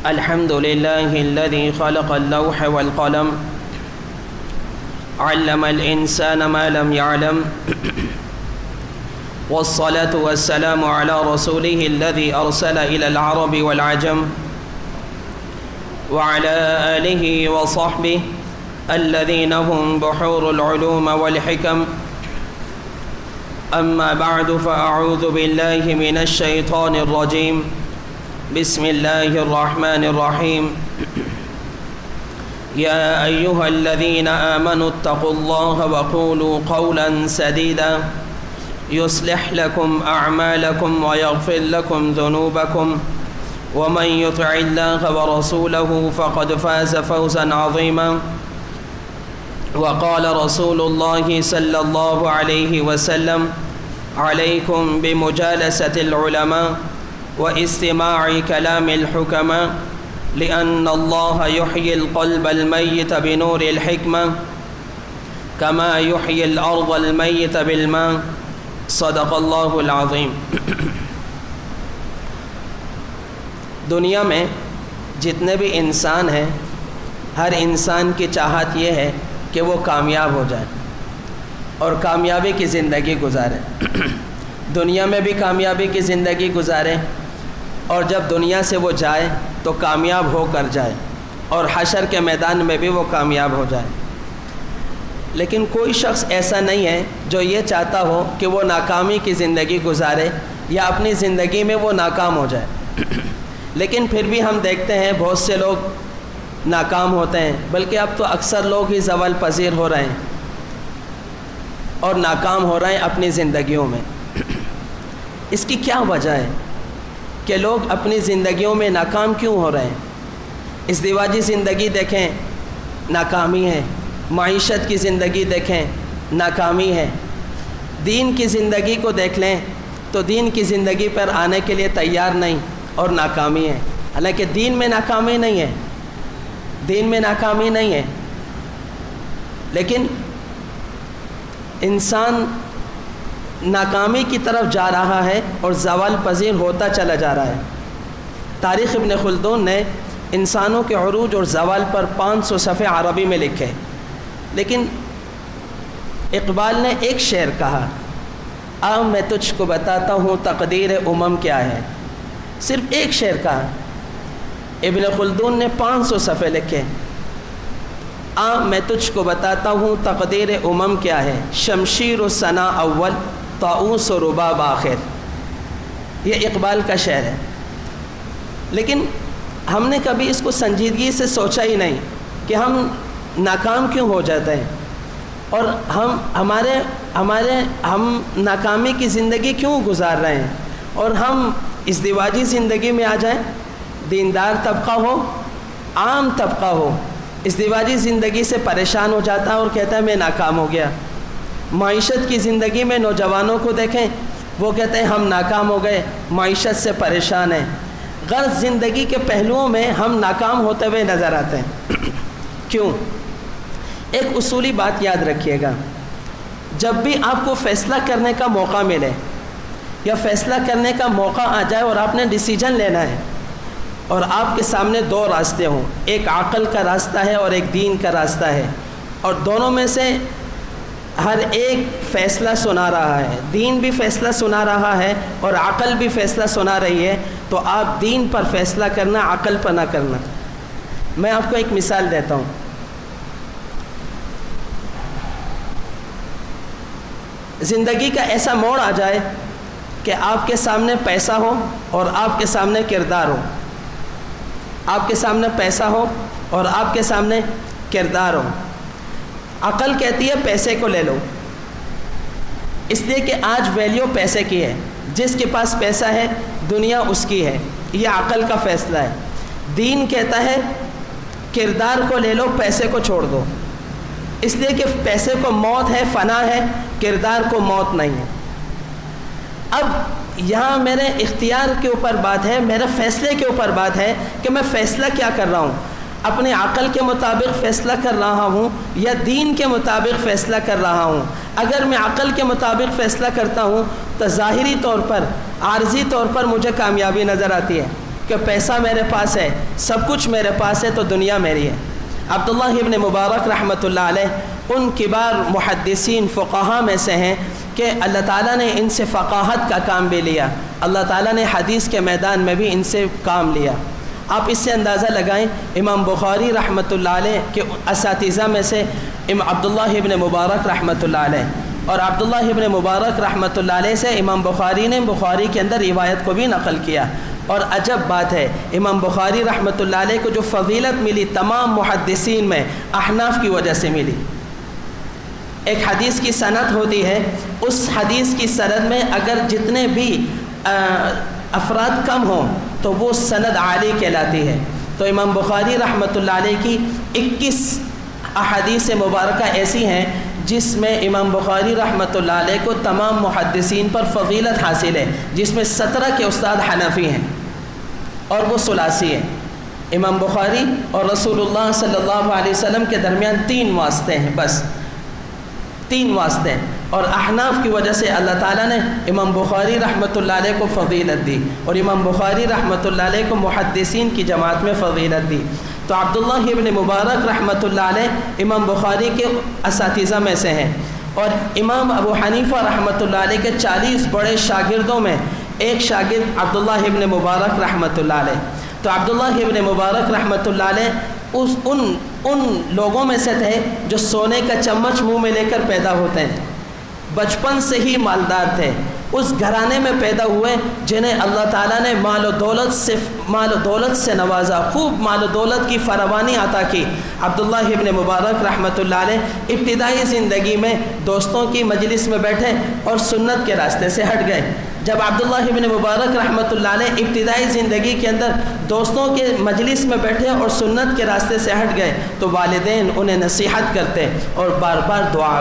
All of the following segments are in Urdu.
الحمد لله الذي خلق اللوح والقلم علم الإنسان ما لم يعلم والصلاة والسلام على رسوله الذي أرسل إلى العرب والعجم وعلى آله وصحبه الذين هم بحور العلوم والحكم. أما بعد فأعوذ بالله من الشيطان الرجيم. بسم الله الرحمن الرحيم. يا أيها الذين آمنوا اتقوا الله وقولوا قولا سديدا يصلح لكم أعمالكم ويغفر لكم ذنوبكم ومن يطع الله ورسوله فقد فاز فوزا عظيما. وقال رسول الله صلى الله عليه وسلم: عليكم بمجالسة العلماء واستماع كلام الحكماء لأن الله يحيي القلب الميت بنور الحكمة كما يحيي الأرض الميت بالماء. صدق اللہ العظیم. دنیا میں جتنے بھی انسان ہیں، ہر انسان کی چاہت یہ ہے کہ وہ کامیاب ہو جائے اور کامیابی کی زندگی گزارے. دنیا میں بھی کامیابی کی زندگی گزارے اور جب دنیا سے وہ جائے تو کامیاب ہو کر جائے اور حشر کے میدان میں بھی وہ کامیاب ہو جائے. لیکن کوئی شخص ایسا نہیں ہے جو یہ چاہتا ہو کہ وہ ناکامی کی زندگی گزارے یا اپنی زندگی میں وہ ناکام ہو جائے. لیکن پھر بھی ہم دیکھتے ہیں بہت سے لوگ ناکام ہوتے ہیں، بلکہ اب تو اکثر لوگ ہی زوال پذیر ہو رہے ہیں اور ناکام ہو رہے ہیں اپنی زندگیوں میں. اس کی کیا وجہ ہے کہ لوگ اپنی زندگیوں میں ناکام کیوں ہو رہے ہیں؟ ازدواجی زندگی دیکھیں، ناکامی ہے. معیشت کی زندگی دیکھیں، ناکامی ہے. دین کی زندگی کو دیکھ لیں تو دین کی زندگی پر آنے کے لیے تیار نہیں اور ناکامی ہے. حالانکہ دین میں ناکامی نہیں ہے، دین میں ناکامی نہیں ہے، لیکن انسان ناکامی کی طرف جا رہا ہے اور زوال پذیر ہوتا چلا جا رہا ہے. تاریخ ابن خلدون نے انسانوں کے عروج اور زوال پر 500 صفحے عربی میں لکھے، لیکن اقبال نے ایک شعر کہا: آ میں تجھ کو بتاتا ہوں تقدیر امم کیا ہے. صرف ایک شعر کہا. ابن خلدون نے 500 صفحے لکھے. آ میں تجھ کو بتاتا ہوں تقدیر امم کیا ہے، شمشیر و ثنا اول طاؤس و رباب آخر. یہ اقبال کا شعر ہے. لیکن ہم نے کبھی اس کو سنجیدگی سے سوچا ہی نہیں کہ ہم ناکام کیوں ہو جاتے ہیں اور ہم ناکامی کی زندگی کیوں گزار رہے ہیں اور ہم ازدواجی زندگی میں آ جائیں. دیندار طبقہ ہو، عام طبقہ ہو، ازدواجی زندگی سے پریشان ہو جاتا ہے اور کہتا ہے میں ناکام ہو گیا. معیشت کی زندگی میں نوجوانوں کو دیکھیں، وہ کہتے ہیں ہم ناکام ہو گئے، معیشت سے پریشان ہیں. غرض زندگی کے پہلوؤں میں ہم ناکام ہوتے ہوئے نظر آتے ہیں. کیوں؟ ایک اصولی بات یاد رکھیے گا، جب بھی آپ کو فیصلہ کرنے کا موقع ملے یا فیصلہ کرنے کا موقع آ جائے اور آپ نے ڈیسیجن لینا ہے اور آپ کے سامنے دو راستے ہوں، ایک عقل کا راستہ ہے اور ایک دین کا راستہ ہے، اور دونوں میں سے ہر ایک فیصلہ سنا رہا ہے، دین بھی فیصلہ سنا رہا ہے اور عقل بھی فیصلہ سنا رہی ہے، تو آپ دین پر فیصلہ کرنا، عقل پر نہ کرنا. میں آپ کو ایک مثال دیتا ہوں. زندگی کا ایسا موڑ آ جائے کہ آپ کے سامنے پیسہ ہو اور آپ کے سامنے کردار ہو. آپ کے سامنے پیسہ ہو اور آپ کے سامنے کردار ہو. عقل کہتی ہے پیسے کو لے لو، اس لیے کہ آج ویلیو پیسے کی ہے. جس کے پاس پیسہ ہے دنیا اس کی ہے. یہ عقل کا فیصلہ ہے. دین کہتا ہے کردار کو لے لو، پیسے کو چھوڑ دو. اس لیے کہ پیسے کو موت ہے، فنا ہے، کردار کو موت نہیں ہے. اب یہاں میرے اختیار کے اوپر بات ہے، میرے فیصلے کے اوپر بات ہے کہ میں فیصلہ کیا کر رہا ہوں. اپنے عقل کے مطابق فیصلہ کر رہا ہوں یا دین کے مطابق فیصلہ کر رہا ہوں. اگر میں عقل کے مطابق فیصلہ کرتا ہوں تو ظاہری طور پر، عارضی طور پر مجھے کامیابی نظر آتی ہے. کہ پیسہ میرے پاس ہے، سب کچھ میرے پاس ہے تو دنیا میری ہے۔ عبداللہ ابن مبارک رحمۃ اللہ علیہ ان کبار محدثین فقہا میں سے ہیں کہ اللہ تعالیٰ نے ان سے فقاہت کا کام بھی لیا، اللہ تعالیٰ نے حدیث کے میدان میں بھی ان سے کام لیا۔ آپ اس سے اندازہ لگائیں، امام بخاری رحمۃ اللہ علیہ کے اساتذہ میں سے عبداللہ ابن مبارک رحمۃ اللہ علیہ، اور عبداللہ ابن مبارک رحمۃ اللہ علیہ سے امام بخاری نے بخاری کے اندر روایت کو بھی نقل کیا۔ اور عجب بات ہے، امام بخاری رحمۃ اللہ علیہ کو جو فضیلت ملی تمام محدثین میں احناف کی وجہ سے ملی۔ ایک حدیث کی سند ہوتی ہے، اس حدیث کی سند میں اگر جتنے بھی افراد کم ہوں تو وہ سند عالی کہلاتی ہے۔ تو امام بخاری رحمۃ اللہ علیہ کی 21 احادیث مبارکہ ایسی ہیں جس میں امام بخاری رحمۃ اللہ علیہ کو تمام محدثین پر فضیلت حاصل ہے، جس میں 17 کے استاد حنفی ہیں اور وہ ثلاثی ہیں۔ امام بخاری اور رسول اللہ صلی اللہ علیہ وسلم کے درمیان 3 واسطے ہیں، بس 3 واسطے ہیں، اور احناف کی وجہ سے اللہ تعالیٰ نے امام بخاری رحمۃ اللہ علیہ کو فضیلت دی، اور امام بخاری رحمۃ اللہ علیہ کو محدثین کی جماعت میں فضیلت دی۔ تو عبداللہ ابن مبارک رحمۃ اللہ علیہ امام بخاری کے اساتذہ میں سے ہیں، اور امام ابو حنیفہ رحمۃ اللہ علیہ کے 40 بڑے شاگردوں میں ایک شاگرد عبداللہ ابن مبارک رحمۃ اللہ علیہ۔ تو عبداللہ ابن مبارک رحمۃ اللہ علیہ ان لوگوں میں سے تھے جو سونے کا چمچ منہ میں لے کر پیدا ہوتے ہیں، بچپن سے ہی مالدار تھے، اس گھرانے میں پیدا ہوئے جنہیں اللہ تعالیٰ نے مال و دولت سے نوازا، خوب مال و دولت کی فراوانی عطا کی۔ عبداللہ ابن مبارک رحمۃ اللہ علیہ ابتدائی زندگی میں دوستوں کی مجلس میں بیٹھے اور سنت کے راستے سے ہٹ گئے۔ جب عبداللہ ابن مبارک رحمۃ اللہ علیہ ابتدائی زندگی کے اندر دوستوں کے مجلس میں بیٹھے اور سنت کے راستے سے ہٹ گئے تو والدین انہیں نصیحت کرتے اور بار بار دعا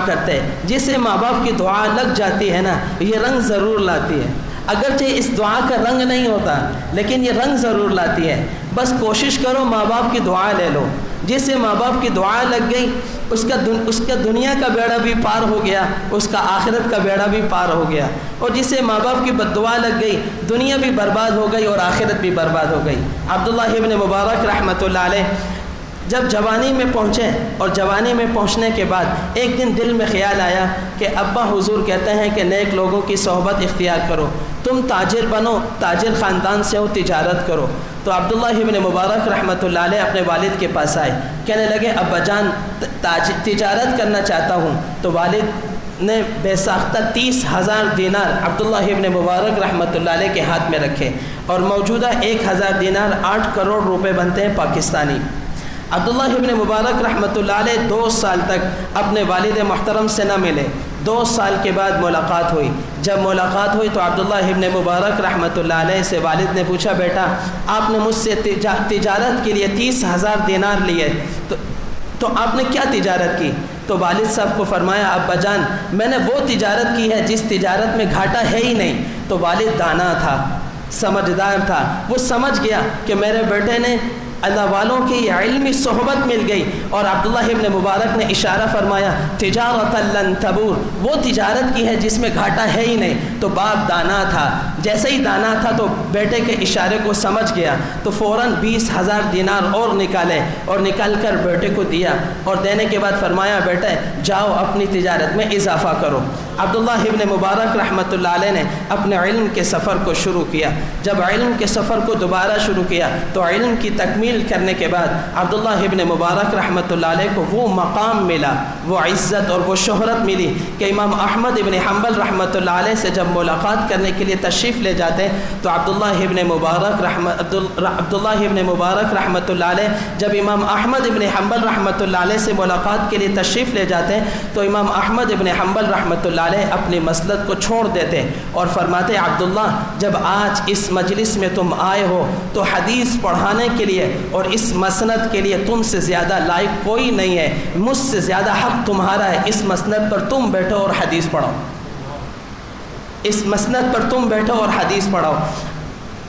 کرتے۔ جسے ماں باپ کی دعا لگ جاتی ہے نا، یہ رنگ ضرور لاتی ہے، اگرچہ اس دعا کا رنگ نہیں ہوتا لیکن یہ رنگ ضرور لاتی ہے۔ بس کوشش کرو ماں باپ کی دعا لے لو، جسے ماں باپ کی دعا لگ گئی اس کا دنیا کا بیڑا بھی پار ہو گیا، اس کا آخرت کا بیڑا بھی پار ہو گیا، اور جسے ماں باپ کی بد دعا لگ گئی دنیا بھی برباد ہو گئی اور آخرت بھی برباد ہو گئی۔ عبداللہ ابن مبارک رحمۃ اللہ علیہ جب جوانی میں پہنچے اور جوانی میں پہنچنے کے بعد ایک دن دل میں خیال آیا کہ ابا حضور کہتے ہیں کہ نیک لوگوں کی صحبت اختیار کرو، تم تاجر بنو، تاجر خاندان سے ہو، تجارت کرو۔ تو عبداللہ ابن مبارک رحمۃ اللہ علیہ اپنے والد کے پاس آئے، کہنے لگے ابا جان تجارت کرنا چاہتا ہوں۔ تو والد نے بے ساختہ 30,000 دینار عبداللہ ابن مبارک رحمۃ اللہ علیہ کے ہاتھ میں رکھے، اور موجودہ 1,000 دینار 8 کروڑ روپے بنتے ہیں پاکستانی۔ عبداللہ ابن مبارک رحمۃ اللہ علیہ 2 سال تک اپنے والد محترم سے نہ ملے۔ 2 سال کے بعد ملاقات ہوئی۔ جب ملاقات ہوئی تو عبداللہ ابن مبارک رحمۃ اللہ علیہ سے والد نے پوچھا، بیٹا آپ نے مجھ سے تجارت کے لیے 30,000 دینار لیے، تو آپ نے کیا تجارت کی؟ تو والد صاحب کو فرمایا، ابا جان میں نے وہ تجارت کی ہے جس تجارت میں گھاٹا ہے ہی نہیں۔ تو والد دانا تھا، سمجھدار تھا، وہ سمجھ گیا کہ میرے بیٹے نے اللہ والوں کی علمی صحبت مل گئی، اور عبداللہ ابن مبارک نے اشارہ فرمایا، تجارت لن تبور، وہ تجارت کی ہے جس میں گھاٹا ہے ہی نہیں۔ تو باپ دانا تھا، جیسے ہی دانا تھا تو بیٹے کے اشارے کو سمجھ گیا، تو فوراً 20,000 دینار اور نکالے اور نکال کر بیٹے کو دیا، اور دینے کے بعد فرمایا، بیٹے جاؤ اپنی تجارت میں اضافہ کرو۔ عبداللہ ابن مبارک رحمۃ اللہ علیہ نے اپنے علم کے سفر کو شروع کیا۔ جب علم کے سفر کو دوبارہ شروع کیا تو علم کی تکمیل کرنے کے بعد عبداللہ ابن مبارک رحمۃ اللہ علیہ کو وہ مقام ملا، وہ عزت اور وہ شہرت ملی کہ امام احمد ابن حنبل رحمۃ اللہ علیہ سے جب ملاقات کرنے کے لیے تشریف لے جاتے تو عبداللہ ابن مبارک رحمۃ اللہ علیہ جب امام احمد ابن حنبل رحمۃ اللہ علیہ سے ملاقات کے لیے تشریف لے جاتے تو امام احمد ابن حنبل رحمۃ اللہ علیہ اپنی مسلک کو چھوڑ دیتے اور فرماتے، عبداللہ جب آج اس مجلس میں تم آئے ہو تو حدیث پڑھانے کے لیے اور اس مسند کے لیے تم سے زیادہ لائق کوئی نہیں ہے، مجھ سے زیادہ حق تمہارا ہے، اس مسند پر تم بیٹھو اور حدیث پڑھو، اس مسند پر تم بیٹھو اور حدیث پڑھو۔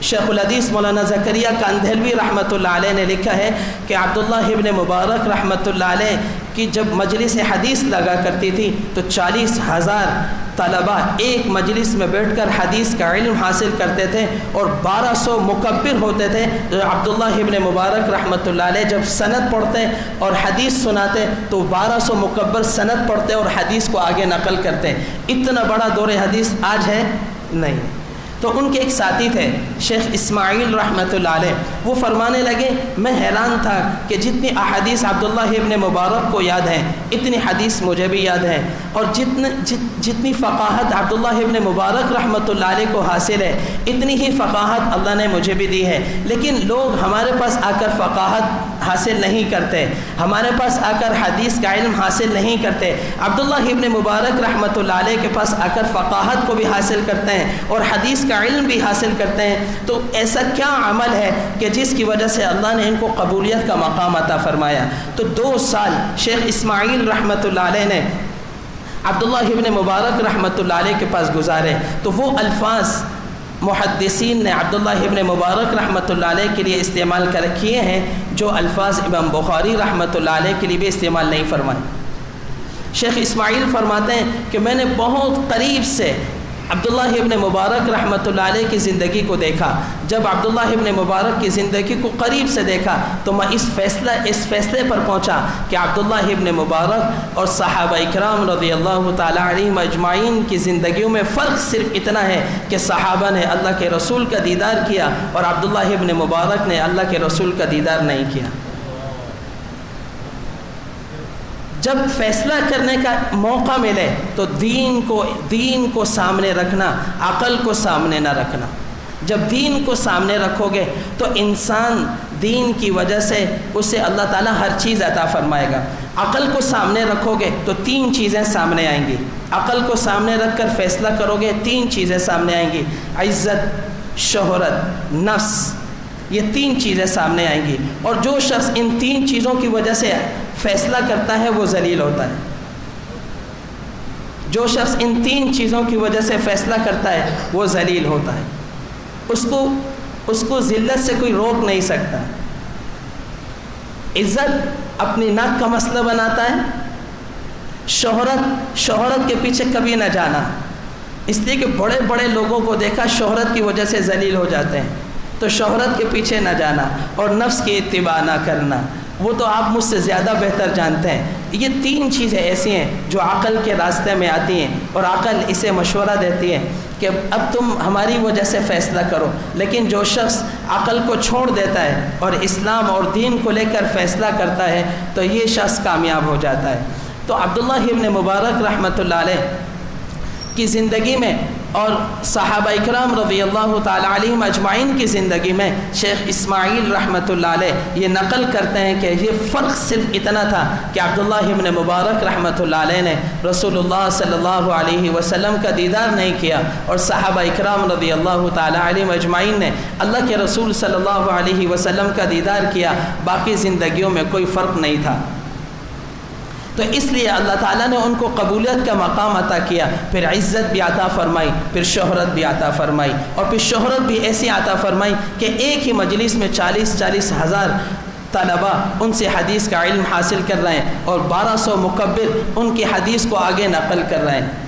شیخ الحدیث مولانا زکریا کاندھلوی رحمۃ اللہ علیہ نے لکھا ہے کہ عبداللہ ابن مبارک رحمۃ اللہ علیہ کی جب مجلس حدیث لگا کرتی تھی تو 40,000 طلباء ایک مجلس میں بیٹھ کر حدیث کا علم حاصل کرتے تھے، اور 1200 مکبر ہوتے تھے جو عبداللہ ابن مبارک رحمۃ اللہ علیہ جب سند پڑھتے اور حدیث سناتے تو 1200 مکبر سند پڑھتے اور حدیث کو آگے نقل کرتے۔ اتنا بڑا دور حدیث آج ہے نہیں۔ تو ان کے ایک ساتھی تھے شیخ اسماعیل رحمۃ اللہ علیہ، وہ فرمانے لگے میں حیران تھا کہ جتنی احادیث عبداللہ ابن مبارک کو یاد ہیں اتنی حدیث مجھے بھی یاد ہے، اور جتنی فقاہت عبداللہ ابن مبارک رحمۃ اللہ علیہ کو حاصل ہے اتنی ہی فقاہت اللہ نے مجھے بھی دی ہے، لیکن لوگ ہمارے پاس آ کر فقاہت حاصل نہیں کرتے، ہمارے پاس آ کر حدیث کا علم حاصل نہیں کرتے۔ عبداللہ ابن مبارک رحمۃ اللہ علیہ کے پاس آ کر فقاہت کو بھی حاصل کرتے ہیں اور حدیث کا علم بھی حاصل کرتے ہیں، تو ایسا کیا عمل ہے کہ جس کی وجہ سے اللہ نے ان کو قبولیت کا مقام عطا فرمایا؟ تو 2 سال شیخ اسماعیل رحمۃ اللہ علیہ نے عبداللہ ابن مبارک رحمۃ اللہ علیہ کے پاس گزارے، تو وہ الفاظ محدثین نے عبداللہ ابن مبارک رحمۃ اللہ علیہ کے لیے استعمال کیے ہیں جو الفاظ امام بخاری رحمۃ اللہ علیہ کے لیے بھی استعمال نہیں فرمائے۔ شیخ اسماعیل فرماتے ہیں کہ میں نے بہت قریب سے عبداللہ ابن مبارک رحمۃ اللہ علیہ کی زندگی کو دیکھا۔ جب عبداللہ ابن مبارک کی زندگی کو قریب سے دیکھا تو میں اس فیصلے پر پہنچا کہ عبداللہ ابن مبارک اور صحابہ اکرام رضی اللہ تعالی عنہم اجمعین کی زندگیوں میں فرق صرف اتنا ہے کہ صحابہ نے اللہ کے رسول کا دیدار کیا اور عبداللہ ابن مبارک نے اللہ کے رسول کا دیدار نہیں کیا۔ جب فیصلہ کرنے کا موقع ملے تو دین کو سامنے رکھنا، عقل کو سامنے نہ رکھنا۔ جب دین کو سامنے رکھو گے تو انسان دین کی وجہ سے اسے اللہ تعالیٰ ہر چیز عطا فرمائے گا۔ عقل کو سامنے رکھو گے تو 3 چیزیں سامنے آئیں گی۔ عقل کو سامنے رکھ کر فیصلہ کرو گے 3 چیزیں سامنے آئیں گی، عزت، شہرت، نفس، یہ 3 چیزیں سامنے آئیں گی، اور جو شخص ان 3 چیزوں کی وجہ سے فیصلہ کرتا ہے وہ ذلیل ہوتا ہے۔ جو شخص ان 3 چیزوں کی وجہ سے فیصلہ کرتا ہے وہ ذلیل ہوتا ہے، اس کو ذلت سے کوئی روک نہیں سکتا۔ عزت اپنی ناک کا مسئلہ بناتا ہے، شہرت کے پیچھے کبھی نہ جانا، اس لیے کہ بڑے بڑے لوگوں کو دیکھا شہرت کی وجہ سے ذلیل ہو جاتے ہیں، تو شہرت کے پیچھے نہ جانا، اور نفس کی اتباع نہ کرنا، وہ تو آپ مجھ سے زیادہ بہتر جانتے ہیں۔ یہ 3 چیزیں ایسی ہیں جو عقل کے راستے میں آتی ہیں، اور عقل اسے مشورہ دیتی ہے کہ اب تم ہماری وجہ سے فیصلہ کرو، لیکن جو شخص عقل کو چھوڑ دیتا ہے اور اسلام اور دین کو لے کر فیصلہ کرتا ہے تو یہ شخص کامیاب ہو جاتا ہے۔ تو عبداللہ ابن مبارک رحمۃ اللہ علیہ کی زندگی میں اور صحابہ اکرام رضی اللہ تعالی عنہم اجمعین کی زندگی میں شیخ اسماعیل رحمۃ اللہ علیہ یہ نقل کرتے ہیں کہ یہ فرق صرف اتنا تھا کہ عبداللہ ابن مبارک رحمۃ اللہ علیہ نے رسول اللہ صلی اللہ علیہ وسلم کا دیدار نہیں کیا، اور صحابہ اکرام رضی اللہ تعالی عنہم اجمعین نے اللہ کے رسول صلی اللہ علیہ وسلم کا دیدار کیا۔ باقی زندگیوں میں کوئی فرق نہیں تھا، تو اس لیے اللہ تعالیٰ نے ان کو قبولیت کا مقام عطا کیا، پھر عزت بھی عطا فرمائی، پھر شہرت بھی عطا فرمائی، اور پھر شہرت بھی ایسی عطا فرمائی کہ ایک ہی مجلس میں 40 ہزار طلباء ان سے حدیث کا علم حاصل کر رہے ہیں، اور 1200 مکبر ان کی حدیث کو آگے نقل کر رہے ہیں۔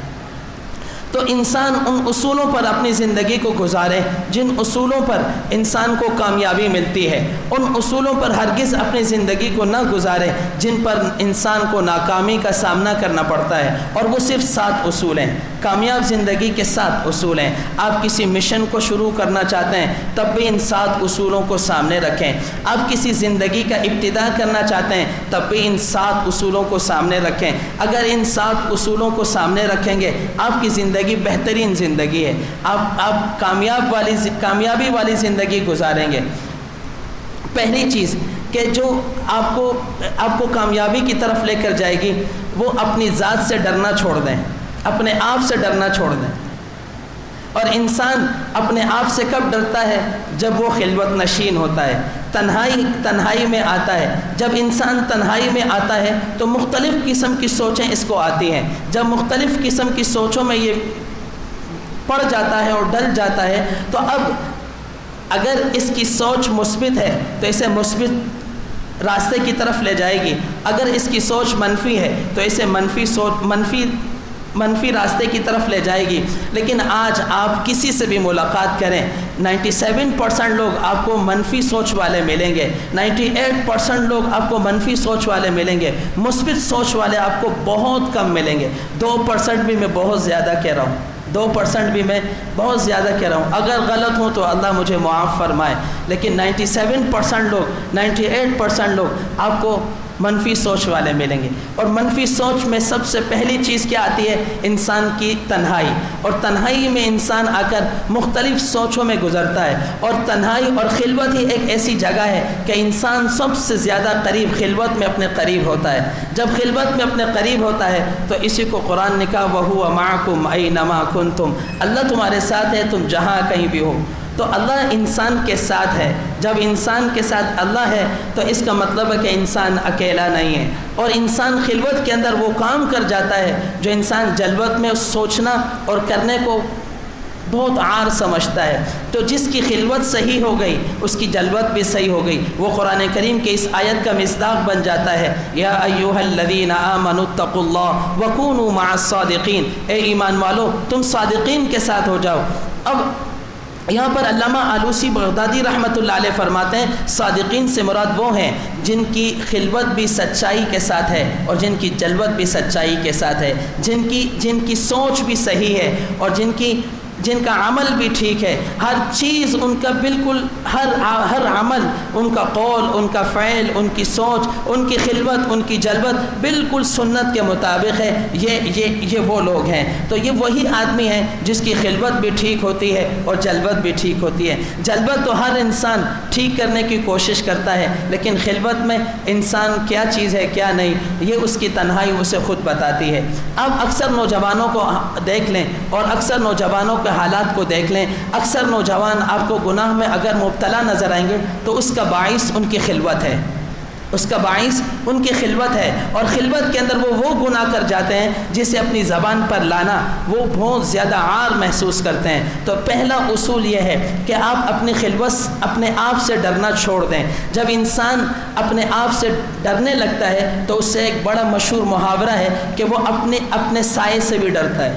تو انسان ان اصولوں پر اپنی زندگی کو گزارے جن اصولوں پر انسان کو کامیابی ملتی ہے، ان اصولوں پر ہرگز اپنی زندگی کو نہ گزارے جن پر انسان کو ناکامی کا سامنا کرنا پڑتا ہے، اور وہ صرف 7 اصول ہیں۔ کامیاب زندگی کے 7 اصول ہیں۔ آپ کسی مشن کو شروع کرنا چاہتے ہیں تب بھی ان 7 اصولوں کو سامنے رکھیں، آپ کسی زندگی کا ابتدا کرنا چاہتے ہیں تب بھی ان 7 اصولوں کو سامنے رکھیں۔ اگر ان 7 اصولوں کو سامنے رکھیں گے آپ کی زندگی بہترین زندگی ہے، آپ کامیابی والی زندگی گزاریں گے۔ پہلی چیز کہ جو آپ کو کامیابی کی طرف لے کر جائے گی وہ اپنی ذات سے ڈرنا چھوڑ دیں، اپنے آپ سے ڈرنا چھوڑ دیں۔ اور انسان اپنے آپ سے کب ڈرتا ہے؟ جب وہ خلوت نشین ہوتا ہے، تنہائی میں آتا ہے۔ جب انسان تنہائی میں آتا ہے تو مختلف قسم کی سوچیں اس کو آتی ہیں۔ جب مختلف قسم کی سوچوں میں یہ پڑ جاتا ہے اور ڈل جاتا ہے تو اب اگر اس کی سوچ مثبت ہے تو اسے مثبت راستے کی طرف لے جائے گی، اگر اس کی سوچ منفی ہے تو اسے منفی راستے کی طرف لے جائے گی۔ لیکن آج آپ کسی سے بھی ملاقات کریں، 97% لوگ آپ کو منفی سوچ والے ملیں گے، 98% لوگ آپ کو منفی سوچ والے ملیں گے، مثبت سوچ والے آپ کو بہت کم ملیں گے۔ 2% بھی میں بہت زیادہ کہہ رہا ہوں، 2% بھی میں بہت زیادہ کہہ رہا ہوں، اگر غلط ہوں تو اللہ مجھے معاف فرمائے، لیکن 97% لوگ، 98% لوگ آپ کو منفی سوچ والے ملیں گے۔ اور منفی سوچ میں سب سے پہلی چیز کیا آتی ہے؟ انسان کی تنہائی، اور تنہائی میں انسان آ کر مختلف سوچوں میں گزرتا ہے، اور تنہائی اور خلوت ہی ایک ایسی جگہ ہے کہ انسان سب سے زیادہ قریب خلوت میں اپنے قریب ہوتا ہے۔ جب خلوت میں اپنے قریب ہوتا ہے تو اسی کو قرآن نے کہا وَهُوَ مَعَكُمْ أَيْنَمَا كُنْتُمْ، اللہ تمہارے ساتھ ہے تم جہاں کہیں بھی ہو۔ تو اللہ انسان کے ساتھ ہے، جب انسان کے ساتھ اللہ ہے تو اس کا مطلب ہے کہ انسان اکیلا نہیں ہے، اور انسان خلوت کے اندر وہ کام کر جاتا ہے جو انسان جلوت میں سوچنا اور کرنے کو بہت عار سمجھتا ہے۔ تو جس کی خلوت صحیح ہو گئی اس کی جلوت بھی صحیح ہو گئی، وہ قرآن کریم کے اس آیت کا مصداق بن جاتا ہے۔ یا ایھا الذین آمنوا اتقوا اللہ وکونوا مع الصادقین، اے ایمان والو تم صادقین کے ساتھ ہو جاؤ۔ اب یہاں پر علامہ آلوسی بغدادی رحمۃ اللہ علیہ فرماتے ہیں صادقین سے مراد وہ ہیں جن کی خلوت بھی سچائی کے ساتھ ہے اور جن کی جلوت بھی سچائی کے ساتھ ہے، جن کی سوچ بھی صحیح ہے اور جن کا عمل بھی ٹھیک ہے، ہر چیز ان کا بالکل ہر عمل، ان کا قول، ان کا فعل، ان کی سوچ، ان کی خلوت، ان کی جلوت بالکل سنت کے مطابق ہے۔ یہ وہ لوگ ہیں۔ تو یہ وہی آدمی ہے جس کی خلوت بھی ٹھیک ہوتی ہے اور جلوت بھی ٹھیک ہوتی ہے۔ جلوت تو ہر انسان ٹھیک کرنے کی کوشش کرتا ہے، لیکن خلوت میں انسان کیا چیز ہے کیا نہیں یہ اس کی تنہائی اسے خود بتاتی ہے۔ اب اکثر نوجوانوں کو دیکھ لیں اور اکثر نوجوانوں کے حالات کو دیکھ لیں، اکثر نوجوان آپ کو گناہ میں اگر مبتلا نظر آئیں گے تو اس کا باعث ان کی خلوت ہے، اس کا باعث ان کی خلوت ہے، اور خلوت کے اندر وہ گناہ کر جاتے ہیں جسے اپنی زبان پر لانا وہ بہت زیادہ عار محسوس کرتے ہیں۔ تو پہلا اصول یہ ہے کہ آپ اپنی خلوت اپنے آپ سے ڈرنا چھوڑ دیں۔ جب انسان اپنے آپ سے ڈرنے لگتا ہے تو اس سے ایک بڑا مشہور محاورہ ہے کہ وہ اپنے سائے سے بھی ڈرتا ہے،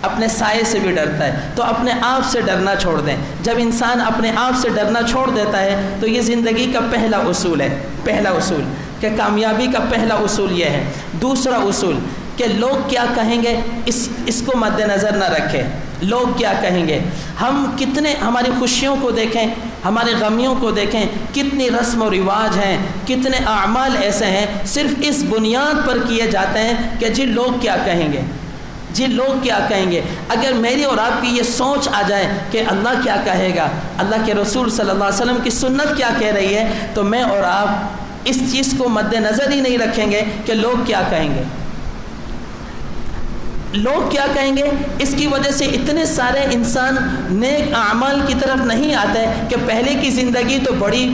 اپنے سائے سے بھی ڈرتا ہے۔ تو اپنے آپ سے ڈرنا چھوڑ دیں۔ جب انسان اپنے آپ سے ڈرنا چھوڑ دیتا ہے تو یہ زندگی کا پہلا اصول ہے، پہلا اصول کہ کامیابی کا پہلا اصول یہ ہے۔ دوسرا اصول کہ لوگ کیا کہیں گے اس کو مد نظر نہ رکھیں۔ لوگ کیا کہیں گے، ہم کتنے ہماری خوشیوں کو دیکھیں، ہمارے غمیوں کو دیکھیں، کتنی رسم و رواج ہیں، کتنے اعمال ایسے ہیں صرف اس بنیاد پر کیے جاتے ہیں کہ جی لوگ کیا کہیں گے، جی لوگ کیا کہیں گے۔ اگر میری اور آپ کی یہ سوچ آ جائے کہ اللہ کیا کہے گا، اللہ کے رسول صلی اللہ علیہ وسلم کی سنت کیا کہہ رہی ہے، تو میں اور آپ اس چیز کو مد نظر ہی نہیں رکھیں گے کہ لوگ کیا کہیں گے۔ لوگ کیا کہیں گے اس کی وجہ سے اتنے سارے انسان نیک اعمال کی طرف نہیں آتے کہ پہلے کی زندگی تو بڑی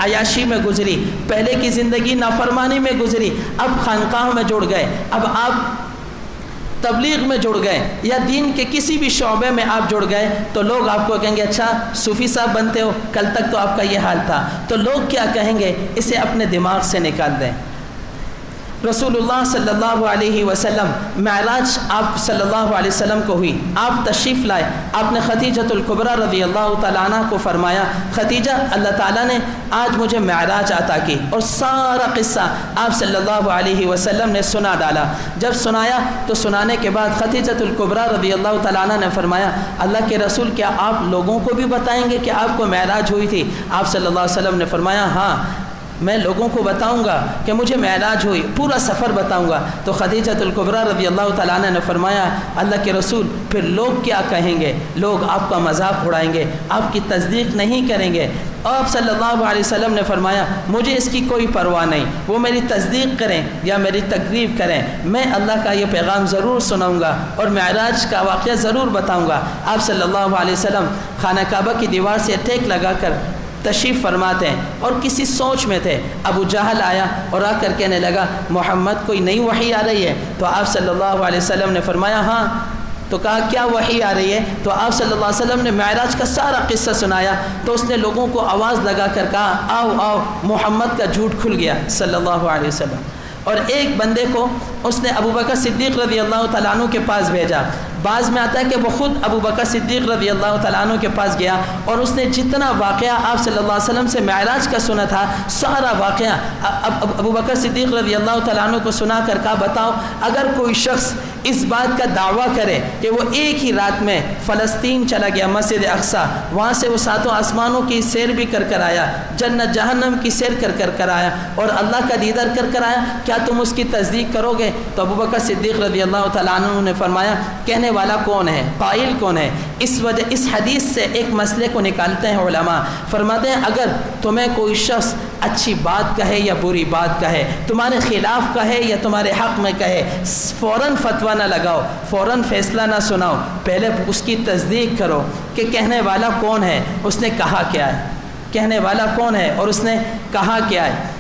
عیاشی میں گزری، پہلے کی زندگی نافرمانی میں گزری، اب خانقاہ میں جڑ گئے، اب آپ تبلیغ میں جڑ گئے یا دین کے کسی بھی شعبے میں آپ جڑ گئے تو لوگ آپ کو کہیں گے اچھا صوفی صاحب بنتے ہو، کل تک تو آپ کا یہ حال تھا۔ تو لوگ کیا کہیں گے اسے اپنے دماغ سے نکال دیں۔ رسول اللہ صلی اللہ علیہ وسلم معراج آپ صلی اللہ علیہ وسلم کو ہوئی، آپ تشریف لائے، آپ نے خدیجۃ الکبریٰ رضی اللہ تعالیٰ عنہ کو فرمایا خدیجہ اللہ تعالیٰ نے آج مجھے معراج عطا کی، اور سارا قصہ آپ صلی اللہ علیہ وسلم نے سنا ڈالا۔ جب سنایا تو سنانے کے بعد خدیجۃ الکبریٰ رضی اللہ تعالیٰ عنہ نے فرمایا اللہ کے رسول کیا آپ لوگوں کو بھی بتائیں گے کہ آپ کو معراج ہوئی تھی؟ آپ صلی اللہ علیہ وسلم نے فرمایا ہاں میں لوگوں کو بتاؤں گا کہ مجھے معراج ہوئی، پورا سفر بتاؤں گا۔ تو خدیجۃ الکبریٰ رضی اللہ تعالیٰ عنہ نے فرمایا اللہ کے رسول پھر لوگ کیا کہیں گے؟ لوگ آپ کا مذاق اڑائیں گے، آپ کی تصدیق نہیں کریں گے۔ آپ صلی اللہ علیہ وسلم نے فرمایا مجھے اس کی کوئی پرواہ نہیں، وہ میری تصدیق کریں یا میری تکذیب کریں، میں اللہ کا یہ پیغام ضرور سناؤں گا اور معراج کا واقعہ ضرور بتاؤں گا۔ آپ صلی اللہ علیہ وسلم خانہ کعبہ کی دیوار سے ٹیک لگا کر تشریف فرماتے ہیں اور کسی سوچ میں تھے۔ ابو جہل آیا اور آ کر کہنے لگا محمد کوئی نئی وحی آ رہی ہے؟ تو آپ صلی اللہ علیہ وسلم نے فرمایا ہاں تو کہا کیا وحی آ رہی ہے؟ تو آپ صلی اللہ علیہ وسلم نے معراج کا سارا قصہ سنایا. تو اس نے لوگوں کو آواز لگا کر کہا آؤ آؤ، محمد کا جھوٹ کھل گیا صلی اللہ علیہ وسلم. اور ایک بندے کو اس نے ابو بکر صدیق رضی اللہ تعالیٰ عنہ کے پاس بھیجا. بعض میں آتا ہے کہ وہ خود ابو بکر صدیق رضی اللہ تعالیٰ عنہ کے پاس گیا اور اس نے جتنا واقعہ آپ صلی اللہ علیہ وسلم سے معراج کا سنا تھا سارا واقعہ ابو بکر صدیق رضی اللہ تعالیٰ عنہ کو سنا کر کہا بتاؤ اگر کوئی شخص اس بات کا دعویٰ کرے کہ وہ ایک ہی رات میں فلسطین چلا گیا، مسجد اقصیٰ، وہاں سے وہ ساتوں آسمانوں کی سیر بھی کر آیا، جنت جہنم کی سیر کر آیا اور اللہ کا دیدار کر آیا، کیا تم اس کی تصدیق کرو گے؟ تو ابو بکر صدیق رضی اللہ تعالیٰ عنہ نے فرمایا کہنے والا کون ہے، قائل کون ہے؟ اس حدیث سے ایک مسئلے کو نکالتے ہیں علماء. فرماتے ہیں اگر تمہیں کوئی شخص اچھی بات کہے یا بری بات کہے، تمہارے خلاف کہے یا تمہارے حق میں کہے، فوراً فتویٰ نہ لگاؤ، فوراً فیصلہ نہ سناؤ، پہلے اس کی تصدیق کرو کہ کہنے والا کون ہے، اس نے کہا کیا ہے، کہنے والا کون ہے اور اس نے کہا کیا ہے.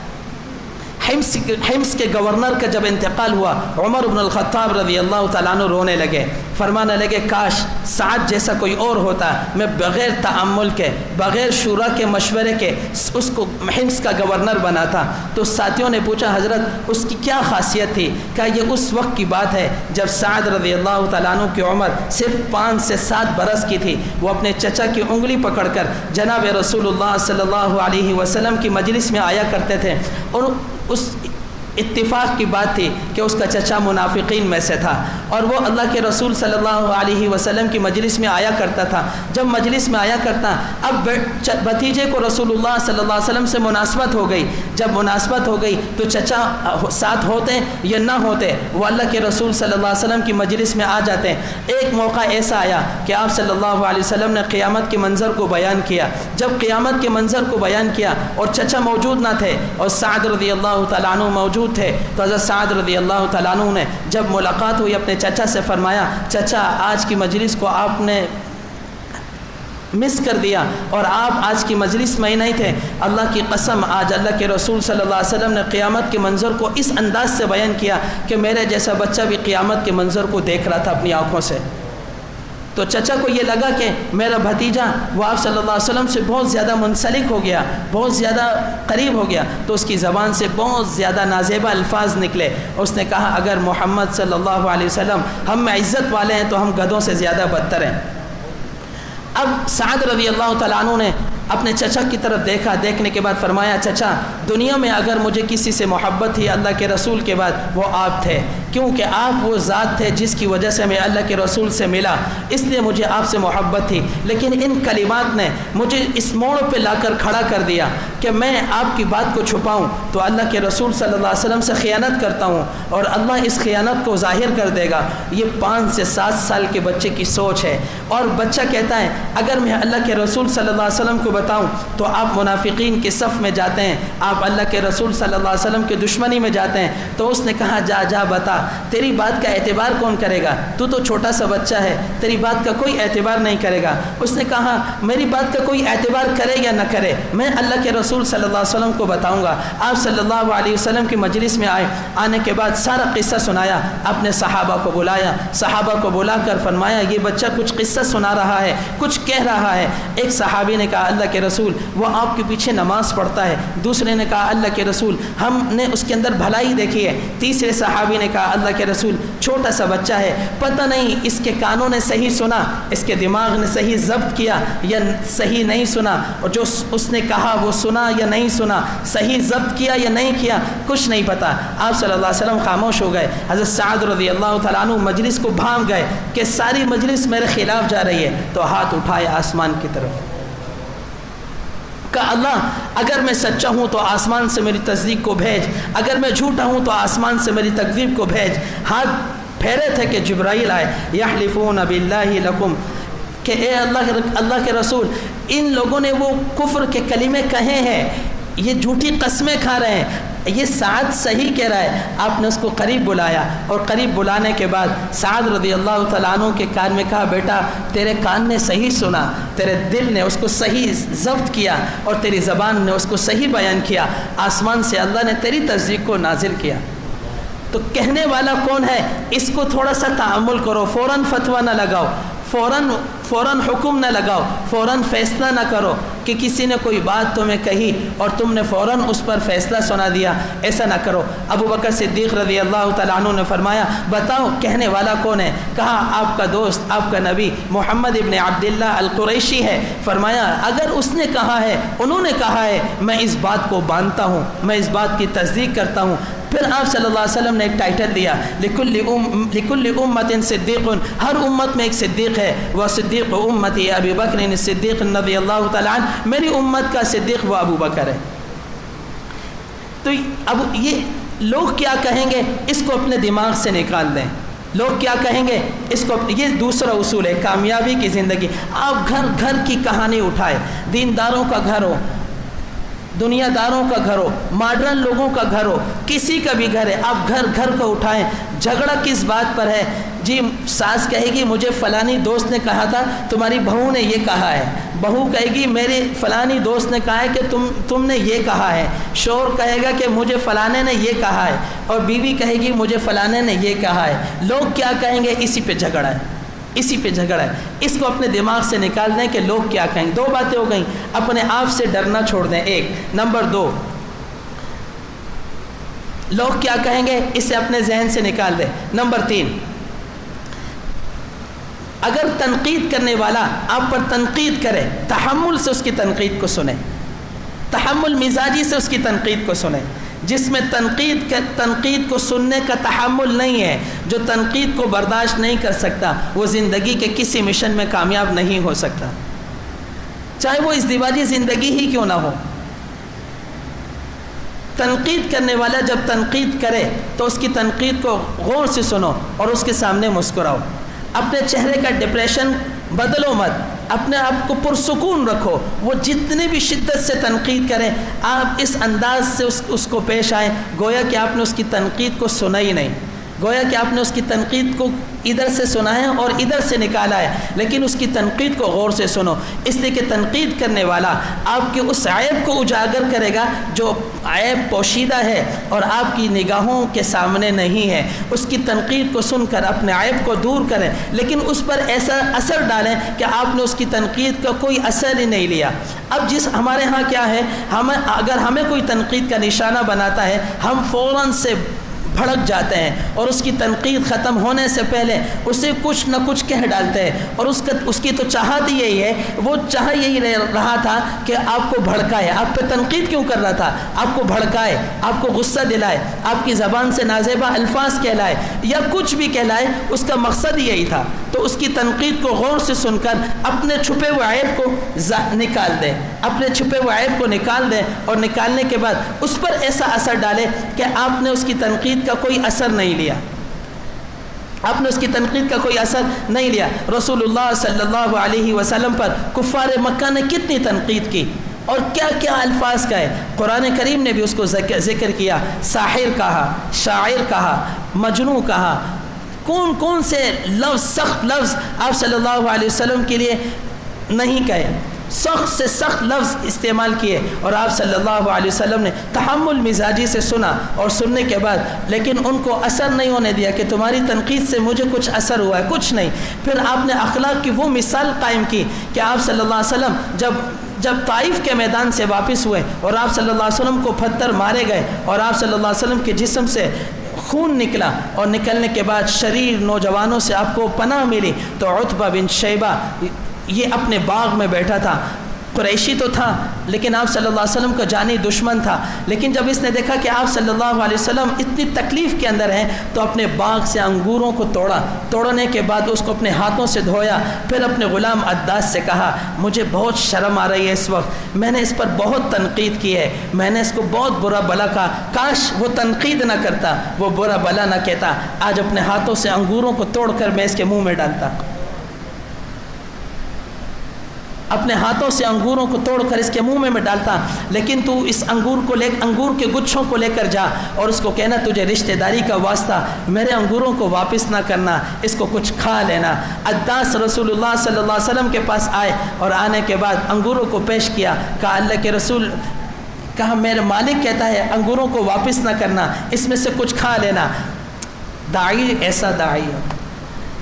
حمص کے گورنر کا جب انتقال ہوا، عمر بن الخطاب رضی اللہ تعالیٰ عنہ رونے لگے، فرمانے لگے کاش سعد جیسا کوئی اور ہوتا، میں بغیر تعامل کے، بغیر شورا کے مشورے کے اس کو حمص کا گورنر بنا تھا. تو ساتھیوں نے پوچھا حضرت اس کی کیا خاصیت تھی؟ کہا یہ اس وقت کی بات ہے جب سعد رضی اللہ تعالیٰ عنہ کی عمر صرف 5 سے 7 برس کی تھی. وہ اپنے چچا کی انگلی پکڑ کر جناب رسول اللہ صلی اللہ علیہ وسلم کی مجلس میں آیا کرتے تھے اور اس اتفاق کی بات تھی کہ اس کا چچا منافقین میں سے تھا اور وہ اللہ کے رسول صلی اللہ علیہ وسلم کی مجلس میں آیا کرتا تھا. جب مجلس میں آیا کرتا اب بھتیجے کو رسول اللہ صلی اللہ علیہ وسلم سے مناسبت ہو گئی. جب مناسبت ہو گئی تو چچا ساتھ ہوتے یا نہ ہوتے وہ اللہ کے رسول صلی اللہ علیہ وسلم کی مجلس میں آ جاتے. ایک موقع ایسا آیا کہ آپ صلی اللہ علیہ وسلم نے قیامت کے منظر کو بیان کیا. جب قیامت کے منظر کو بیان کیا اور چچا موجود نہ تھے اور سعد رضی اللہ تعالیٰ عنہ موجود تھے تو حضرت سعد رضی اللہ تعالیٰ عنہ نے جب ملاقات ہوئی اپنے چچا سے فرمایا چچا آج کی مجلس کو آپ نے مس کر دیا اور آپ آج کی مجلس میں ہی نہیں تھے. اللہ کی قسم آج اللہ کے رسول صلی اللہ علیہ وسلم نے قیامت کے منظر کو اس انداز سے بیان کیا کہ میرے جیسا بچہ بھی قیامت کے منظر کو دیکھ رہا تھا اپنی آنکھوں سے. تو چچا کو یہ لگا کہ میرا بھتیجا وہ آپ صلی اللہ علیہ وسلم سے بہت زیادہ منسلک ہو گیا، بہت زیادہ قریب ہو گیا. تو اس کی زبان سے بہت زیادہ نازیبا الفاظ نکلے. اس نے کہا اگر محمد صلی اللہ علیہ وسلم ہم میں عزت والے ہیں تو ہم گدھوں سے زیادہ بدتر ہیں. اب سعد رضی اللہ تعالیٰ عنہ نے اپنے چچا کی طرف دیکھا، دیکھنے کے بعد فرمایا چچا دنیا میں اگر مجھے کسی سے محبت تھی اللہ کے رسول کے بعد وہ آپ تھے، کیونکہ آپ وہ ذات تھے جس کی وجہ سے میں اللہ کے رسول سے ملا، اس لیے مجھے آپ سے محبت تھی. لیکن ان کلمات نے مجھے اس موڑ پہ لا کر کھڑا کر دیا کہ میں آپ کی بات کو چھپاؤں تو اللہ کے رسول صلی اللہ علیہ وسلم سے خیانت کرتا ہوں اور اللہ اس خیانت کو ظاہر کر دے گا. یہ 5 سے 7 سال کے بچے کی سوچ ہے اور بچہ کہتا ہے اگر میں اللہ کے رسول صلی اللہ علیہ وسلم کو بتاؤں تو آپ منافقین کے صف میں جاتے ہیں، آپ اللہ کے رسول صلی اللہ علیہ وسلم کے دشمنی میں جاتے ہیں. تو اس نے کہا جا بتا، تیری بات کا اعتبار کون کرے گا؟ تو چھوٹا سا بچہ ہے، تیری بات کا کوئی اعتبار نہیں کرے گا. اس نے کہا میری بات کا کوئی اعتبار کرے یا نہ کرے میں اللہ کے رسول صلی اللہ علیہ وسلم کو بتاؤں گا. آپ صلی اللہ علیہ وسلم کی مجلس میں آنے کے بعد سارا قصہ سنایا، اپنے صحابہ کو بلایا، صحابہ کو بلا کر فرمایا یہ بچہ کچھ قصہ سنا رہا ہے، کچھ کہہ رہا ہے. ایک صحابی نے کہا اللہ کے رسول وہ آپ کے پیچھے نماز پڑھتا ہے. دوسرے نے کہا اللہ کے رسول ہم نے اس کے اندر بھلائی دیکھی ہے. تیسرے صحابی نے کہا اللہ کے رسول چھوٹا سا بچہ ہے، پتہ نہیں اس کے کانوں نے صحیح سنا، اس کے دماغ نے صحیح ضبط کیا یا صحیح نہیں سنا، اور جو اس نے کہا وہ سنا یا نہیں سنا، صحیح ضبط کیا یا نہیں کیا، کچھ نہیں پتہ. آپ صلی اللہ علیہ وسلم خاموش ہو گئے. حضرت سعد رضی اللہ تعالیٰ عنہ مجلس کو بھانپ گئے کہ ساری مجلس میرے خلاف جا رہی ہے. تو ہاتھ اٹھائے آسمان کی طرف، کہا اللہ اگر میں سچا ہوں تو آسمان سے میری تصدیق کو بھیج، اگر میں جھوٹا ہوں تو آسمان سے میری تکذیب کو بھیج. ہاتھ پھیرے تھے کہ جبرائیل آئے. یحلفون باللہ لکم، کہ اے اللہ کے رسول ان لوگوں نے وہ کفر کے کلمے کہے ہیں، یہ جھوٹی قسمیں کھا رہے ہیں، یہ سعد صحیح کہہ رہا ہے. آپ نے اس کو قریب بلایا اور قریب بلانے کے بعد سعد رضی اللہ تعالیٰ عنہ کے کان میں کہا بیٹا تیرے کان نے صحیح سنا، تیرے دل نے اس کو صحیح ضبط کیا اور تیری زبان نے اس کو صحیح بیان کیا. آسمان سے اللہ نے تیری تصدیق کو نازل کیا. تو کہنے والا کون ہے اس کو تھوڑا سا تأمل کرو، فوراً فتویٰ نہ لگاؤ، فوراً حکم نہ لگاؤ، فوراً فیصلہ نہ کرو کہ کسی نے کوئی بات تمہیں کہی اور تم نے فوراً اس پر فیصلہ سنا دیا، ایسا نہ کرو۔ ابو بکر صدیق رضی اللہ تعالیٰ عنہ نے فرمایا بتاؤ کہنے والا کون ہے؟ کہا آپ کا دوست، آپ کا نبی محمد ابن عبداللہ القریشی ہے۔ فرمایا اگر اس نے کہا ہے، انہوں نے کہا ہے، میں اس بات کو مانتا ہوں، میں اس بات کی تصدیق کرتا ہوں۔ پھر آپ صلی اللہ علیہ وسلم نے ایک ٹائٹل دیا، لکل امت صدیق، ہر امت میں ایک صدیق ہے، وہ صدیق امتی ابی بکر صدیق رضی اللہ تعالیٰ عنہ، میری امت کا صدیق وہ ابو بکر ہے۔ تو اب یہ لوگ کیا کہیں گے اس کو اپنے دماغ سے نکال دیں، لوگ کیا کہیں گے اس کو، یہ دوسرا اصول ہے کامیابی کی زندگی۔ آپ گھر گھر کی کہانی اٹھائے، دینداروں کا گھر ہو، دنیا داروں کا گھر ہو، ماڈرن لوگوں کا گھر ہو، کسی کا بھی گھر ہے، آپ گھر گھر کو اٹھائیں، جھگڑا کس بات پر ہے؟ جی ساس کہے گی مجھے فلانی دوست نے کہا تھا تمہاری بہو نے یہ کہا ہے، بہو کہے گی میرے فلانی دوست نے کہا ہے کہ تم نے یہ کہا ہے، شوہر کہے گا کہ مجھے فلانے نے یہ کہا ہے، اور بیوی کہے گی مجھے فلانے نے یہ کہا ہے۔ لوگ کیا کہیں گے اسی پہ جھگڑا ہے، اسی پہ جھگڑا ہے۔ اس کو اپنے دماغ سے نکال دیں کہ لوگ کیا کہیں گے۔ دو باتیں ہو گئیں، اپنے آپ سے ڈرنا چھوڑ دیں، ایک۔ نمبر دو، لوگ کیا کہیں گے اسے اپنے ذہن سے نکال دیں۔ نمبر تین، اگر تنقید کرنے والا آپ پر تنقید کرے، تحمل سے اس کی تنقید کو سنیں، تحمل مزاجی سے اس کی تنقید کو سنیں۔ جس میں تنقید کو سننے کا تحمل نہیں ہے، جو تنقید کو برداشت نہیں کر سکتا، وہ زندگی کے کسی مشن میں کامیاب نہیں ہو سکتا، چاہے وہ ازدواجی زندگی ہی کیوں نہ ہو۔ تنقید کرنے والا جب تنقید کرے تو اس کی تنقید کو غور سے سنو اور اس کے سامنے مسکراؤ۔ اپنے چہرے کا ڈپریشن بدلو مت، اپنے آپ کو پرسکون رکھو۔ وہ جتنی بھی شدت سے تنقید کریں، آپ اس انداز سے اس کو پیش آئیں گویا کہ آپ نے اس کی تنقید کو سنا ہی نہیں، گویا کہ آپ نے اس کی تنقید کو ادھر سے سنا ہے اور ادھر سے نکالا ہے، لیکن اس کی تنقید کو غور سے سنو، اس لیے کہ تنقید کرنے والا آپ کے اس عیب کو اجاگر کرے گا جو عیب پوشیدہ ہے اور آپ کی نگاہوں کے سامنے نہیں ہے۔ اس کی تنقید کو سن کر اپنے عیب کو دور کریں، لیکن اس پر ایسا اثر ڈالیں کہ آپ نے اس کی تنقید کا کوئی اثر ہی نہیں لیا۔ اب ہمارے ہاں کیا ہے، اگر ہمیں کوئی تنقید کا نشانہ بناتا ہے، ہم فوراً سے بھڑک جاتے ہیں اور اس کی تنقید ختم ہونے سے پہلے اسے کچھ نہ کچھ کہہ ڈالتے ہیں، اور اس کی تو چاہت ہی یہی ہے، وہ چاہ یہی رہا تھا کہ آپ کو بھڑکائے۔ آپ پہ تنقید کیوں کر رہا تھا؟ آپ کو بھڑکائے، آپ کو غصہ دلائے، آپ کی زبان سے نازیبا الفاظ کہلائے یا کچھ بھی کہلائے، اس کا مقصد یہی تھا۔ تو اس کی تنقید کو غور سے سن کر اپنے چھپے ہوئے عیب کو نکال دیں، اپنے چھپے ہوئے عیب کو نکال دیں، اور نکالنے کے بعد اس پر ایسا اثر ڈالے کہ آپ نے اس کی تنقید کا کوئی اثر نہیں لیا، آپ نے اس کی تنقید کا کوئی اثر نہیں لیا۔ رسول اللہ صلی اللہ علیہ وسلم پر کفار مکہ نے کتنی تنقید کی اور کیا کیا الفاظ کہے، قرآن کریم نے بھی اس کو ذکر کیا، ساحر کہا، شاعر کہا، مجنون کہا، کون سے لفظ، سخت لفظ آپ صلی اللہ علیہ وسلم کے لیے نہیں کہے، سخت سے سخت لفظ استعمال کیے، اور آپ صلی اللہ علیہ وسلم نے تحمل مزاجی سے سنا، اور سننے کے بعد لیکن ان کو اثر نہیں ہونے دیا کہ تمہاری تنقید سے مجھے کچھ اثر ہوا ہے، کچھ نہیں۔ پھر آپ نے اخلاق کی وہ مثال قائم کی کہ آپ صلی اللہ علیہ وسلم جب طائف کے میدان سے واپس ہوئے اور آپ صلی اللہ علیہ وسلم کو پتھر مارے گئے اور آپ صلی اللہ علیہ وسلم کے جسم سے خون نکلا، اور نکلنے کے بعد شریر نوجوانوں سے آپ کو پناہ ملی، تو عتبہ بن شیبہ یہ اپنے باغ میں بیٹھا تھا، قریشی تو تھا لیکن آپ صلی اللہ علیہ وسلم کا جانی دشمن تھا، لیکن جب اس نے دیکھا کہ آپ صلی اللہ علیہ وسلم اتنی تکلیف کے اندر ہیں تو اپنے باغ سے انگوروں کو توڑنے کے بعد اس کو اپنے ہاتھوں سے دھویا، پھر اپنے غلام عداس سے کہا مجھے بہت شرم آ رہی ہے اس وقت، میں نے اس پر بہت تنقید کی ہے، میں نے اس کو بہت برا بلا کہا، کاش وہ تنقید نہ کرتا، وہ برا بلا نہ کہتا، آج اپنے ہاتھوں سے انگوروں کو توڑ کر میں اس کے منہ میں ڈالتا، اپنے ہاتھوں سے انگوروں کو توڑ کر اس کے منہ میں ڈالتا، لیکن تو اس انگور کے گچھوں کو لے کر جا اور اس کو کہنا تجھے رشتہ داری کا واسطہ، میرے انگوروں کو واپس نہ کرنا، اس کو کچھ کھا لینا۔ عداس رسول اللہ صلی اللہ علیہ وسلم کے پاس آئے اور آنے کے بعد انگوروں کو پیش کیا، کہا اللہ کے رسول، کہا میرے مالک کہتا ہے انگوروں کو واپس نہ کرنا، اس میں سے کچھ کھا لینا۔ داعی ایسا داعی ہو۔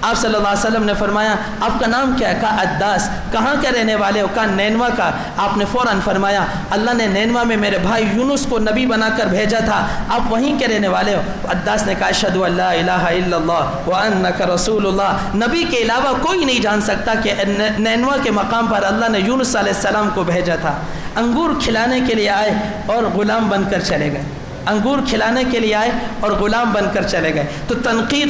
آپ صلی اللہ علیہ وسلم نے فرمایا آپ کا نام کیا ہے؟ کہا عداس۔ کہاں کے رہنے والے ہو؟ کہا نینوا کا۔ آپ نے فوراً فرمایا اللہ نے نینوا میں میرے بھائی یونس کو نبی بنا کر بھیجا تھا، آپ وہیں کے رہنے والے ہو؟ عداس نے کہا اشہدو ان لا الہ الا اللہ وانک رسول اللہ۔ نبی کے علاوہ کوئی نہیں جان سکتا کہ نینوا کے مقام پر اللہ نے یونس علیہ السلام کو بھیجا تھا۔ انگور کھلانے کے لیے آئے اور غلام بن کر چلے گئے، انگور کھلانے کے لیے آئے اور غلام بن کر چلے گئے۔ تو تنقید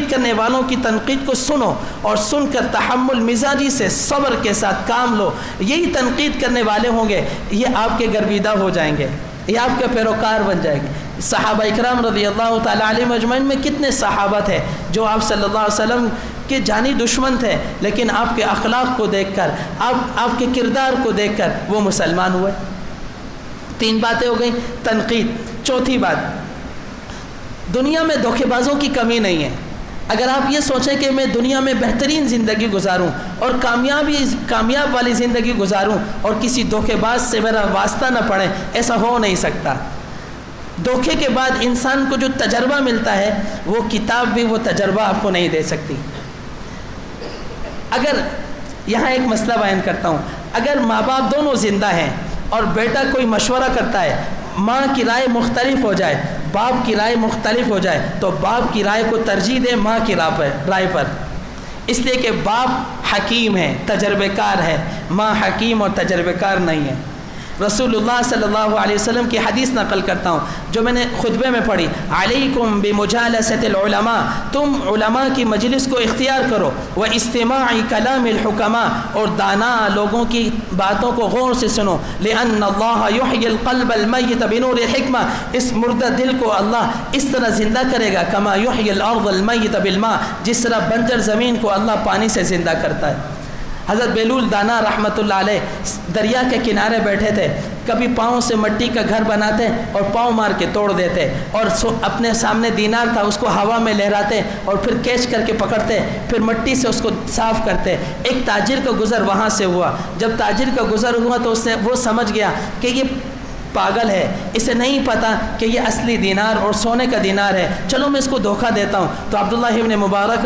کرنے والوں کی تنقید کو سنو اور سن کر تحمل مزاجی سے صبر کے ساتھ کام لو۔ یہی تنقید کرنے والے ہوں گے، یہ آپ کے گرویدہ ہو جائیں گے، یہ آپ کے پیروکار بن جائیں گے۔ صحابہ اکرام رضی اللہ تعالیٰ علیہ مجمعین میں کتنے صحابہ تھے جو آپ صلی اللہ علیہ وسلم کے جانی دشمن تھے، لیکن آپ کے اخلاق کو دیکھ کر، آپ کے کردار کو دیکھ کر وہ مسلمان ہوئے۔ 3 باتیں ہو گئیں تنقید۔ چوتھی بات، دنیا میں دھوکے بازوں کی کمی نہیں ہے۔ اگر آپ یہ سوچیں کہ میں دنیا میں بہترین زندگی گزاروں اور کامیاب والی زندگی گزاروں اور کسی دھوکے باز سے میرا واسطہ نہ پڑے، ایسا ہو نہیں سکتا۔ دھوکے کے بعد انسان کو جو تجربہ ملتا ہے وہ کتاب بھی وہ تجربہ آپ کو نہیں دے سکتی۔ اگر یہاں ایک مسئلہ بیان کرتا ہوں، اگر ماں باپ دونوں زندہ ہیں اور بیٹا کوئی مشورہ کرتا ہے، ماں کی رائے مختلف ہو جائے، باپ کی رائے مختلف ہو جائے، تو باپ کی رائے کو ترجیح دے ماں کی رائے پر، اس لیے کہ باپ حکیم ہے، تجربہ کار ہے، ماں حکیم اور تجربہ کار نہیں ہے۔ رسول اللہ صلی اللہ علیہ وسلم کی حدیث نقل کرتا ہوں جو میں نے خطبے میں پڑھی، علیکم بمجالست العلماء، تم علماء کی مجلس کو اختیار کرو، واستماع کلام الحکماء، اور دانا لوگوں کی باتوں کو غور سے سنو، لأن اللہ یحیی القلب المیت بنور الحکمہ، اس مردہ دل کو اللہ اس طرح زندہ کرے گا، کما یحیی الارض المیت بالماء، جس طرح بنجر زمین کو اللہ پانی سے زندہ کرتا ہے۔ حضرت بیلول دانا رحمۃ اللہ علیہ دریا کے کنارے بیٹھے تھے، کبھی پاؤں سے مٹی کا گھر بناتے اور پاؤں مار کے توڑ دیتے، اور اپنے سامنے دینار تھا اس کو ہوا میں لہراتے اور پھر کیچ کر کے پکڑتے، پھر مٹی سے اس کو صاف کرتے۔ ایک تاجر کا گزر وہاں سے ہوا، جب تاجر کا گزر ہوا تو وہ سمجھ گیا کہ یہ پاگل ہے، اسے نہیں پتا کہ یہ اصلی دینار اور سونے کا دینار ہے، چلو میں اس کو دھوکہ دیتا ہوں۔ تو عبداللہ ابن مبارک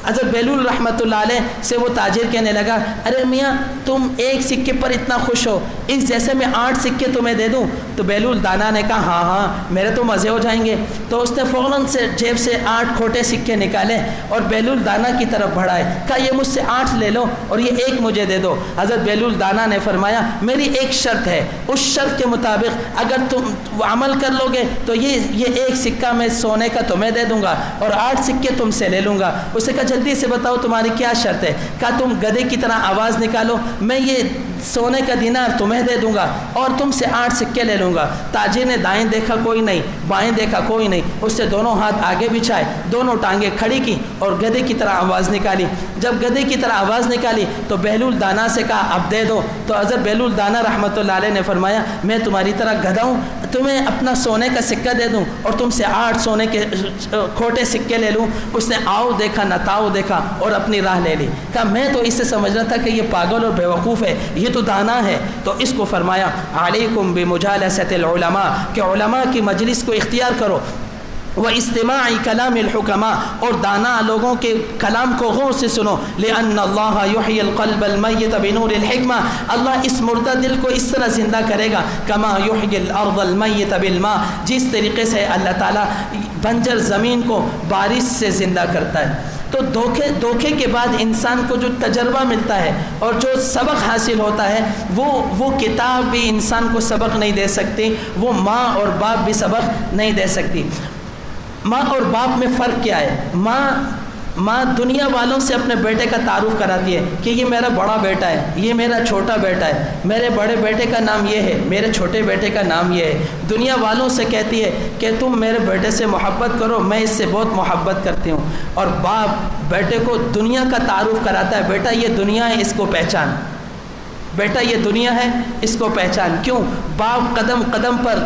حضرت بیلول رحمۃ اللہ علیہ سے وہ تاجر کہنے لگا، ارے میاں تم ایک سکے پر اتنا خوش ہو، اس جیسے میں 8 سکے تمہیں دے دوں؟ تو بیلول دانا نے کہا ہاں میرے تو مزے ہو جائیں گے۔ تو اس نے فوراً سے جیب سے 8 کھوٹے سکے نکالے اور بیلول دانا کی طرف بڑھائے، کہا یہ مجھ سے 8 لے لو اور یہ 1 مجھے دے دو۔ حضرت بیلول دانا نے فرمایا میری ایک شرط ہے، اس شرط کے مطابق اگر تم عمل کر لو گے تو یہ 1 سکہ میں سونے کا تمہیں دے دوں گا اور 8 سکے تم سے لے لوں گا۔ اسے کہا جلدی سے بتاؤ تمہاری کیا شرط ہے؟ کہا تم گدھے کی طرح آواز نکالو، میں یہ سونے کا دینار تمہیں دے دوں گا اور تم سے 8 سکے لے لوں گا۔ تاجر نے دائیں دیکھا کوئی نہیں، بائیں دیکھا کوئی نہیں، اس سے دونوں ہاتھ آگے بچھائے، دونوں ٹانگیں کھڑی کی اور گدھے کی طرح آواز نکالی۔ جب گدھے کی طرح آواز نکالی تو بیلول دانا سے کہا اب دے دو۔ تو حضرت بیلول دانا رحمۃ اللہ علیہ نے فرمایا میں تمہاری طرح گدھا ہوں، تمہیں اپنا سونے کا سکہ دے دوں اور تم سے 8 سونے کے کھوٹے سکے لے لوں؟ اس نے آؤ دیکھا نہ تاؤ دیکھا اور اپنی راہ لے لی۔ کہا میں تو اس سے سمجھ رہا تھا کہ یہ پاگل اور بیوقوف ہے، یہ تو دانا ہے۔ تو اس کو فرمایا علیکم بمجالست العلماء، کہ علماء کی مجلس کو اختیار کرو، واستماع کلام الحکماء، اور دانا لوگوں کے کلام کو غور سے سنو، لأن اللہ یحیی القلب المیت بنور الحکمہ، اللہ اس مردہ دل کو اس طرح زندہ کرے گا، کما یحیی الارض المیت بالماء، جس طریقے سے اللہ تعالیٰ بنجر زمین کو بارش سے زندہ کرتا ہے۔ تو دھوکے کے بعد انسان کو جو تجربہ ملتا ہے اور جو سبق حاصل ہوتا ہے وہ کتاب بھی انسان کو سبق نہیں دے سکتی، وہ ماں اور باپ بھی سبق نہیں دے سکتی۔ ماں اور باپ میں فرق کیا ہے؟ ماں دنیا والوں سے اپنے بیٹے کا تعارف کراتی ہے کہ یہ میرا بڑا بیٹا ہے، یہ میرا چھوٹا بیٹا ہے، میرے بڑے بیٹے کا نام یہ ہے، میرے چھوٹے بیٹے کا نام یہ ہے۔ دنیا والوں سے کہتی ہے کہ تم میرے بیٹے سے محبت کرو، میں اس سے بہت محبت کرتی ہوں۔ اور باپ بیٹے کو دنیا کا تعارف کراتا ہے، بیٹا یہ دنیا ہے، اس کو پہچان، بیٹا یہ دنیا ہے، اس کو پہچان۔ کیوں؟ باپ قدم قدم پر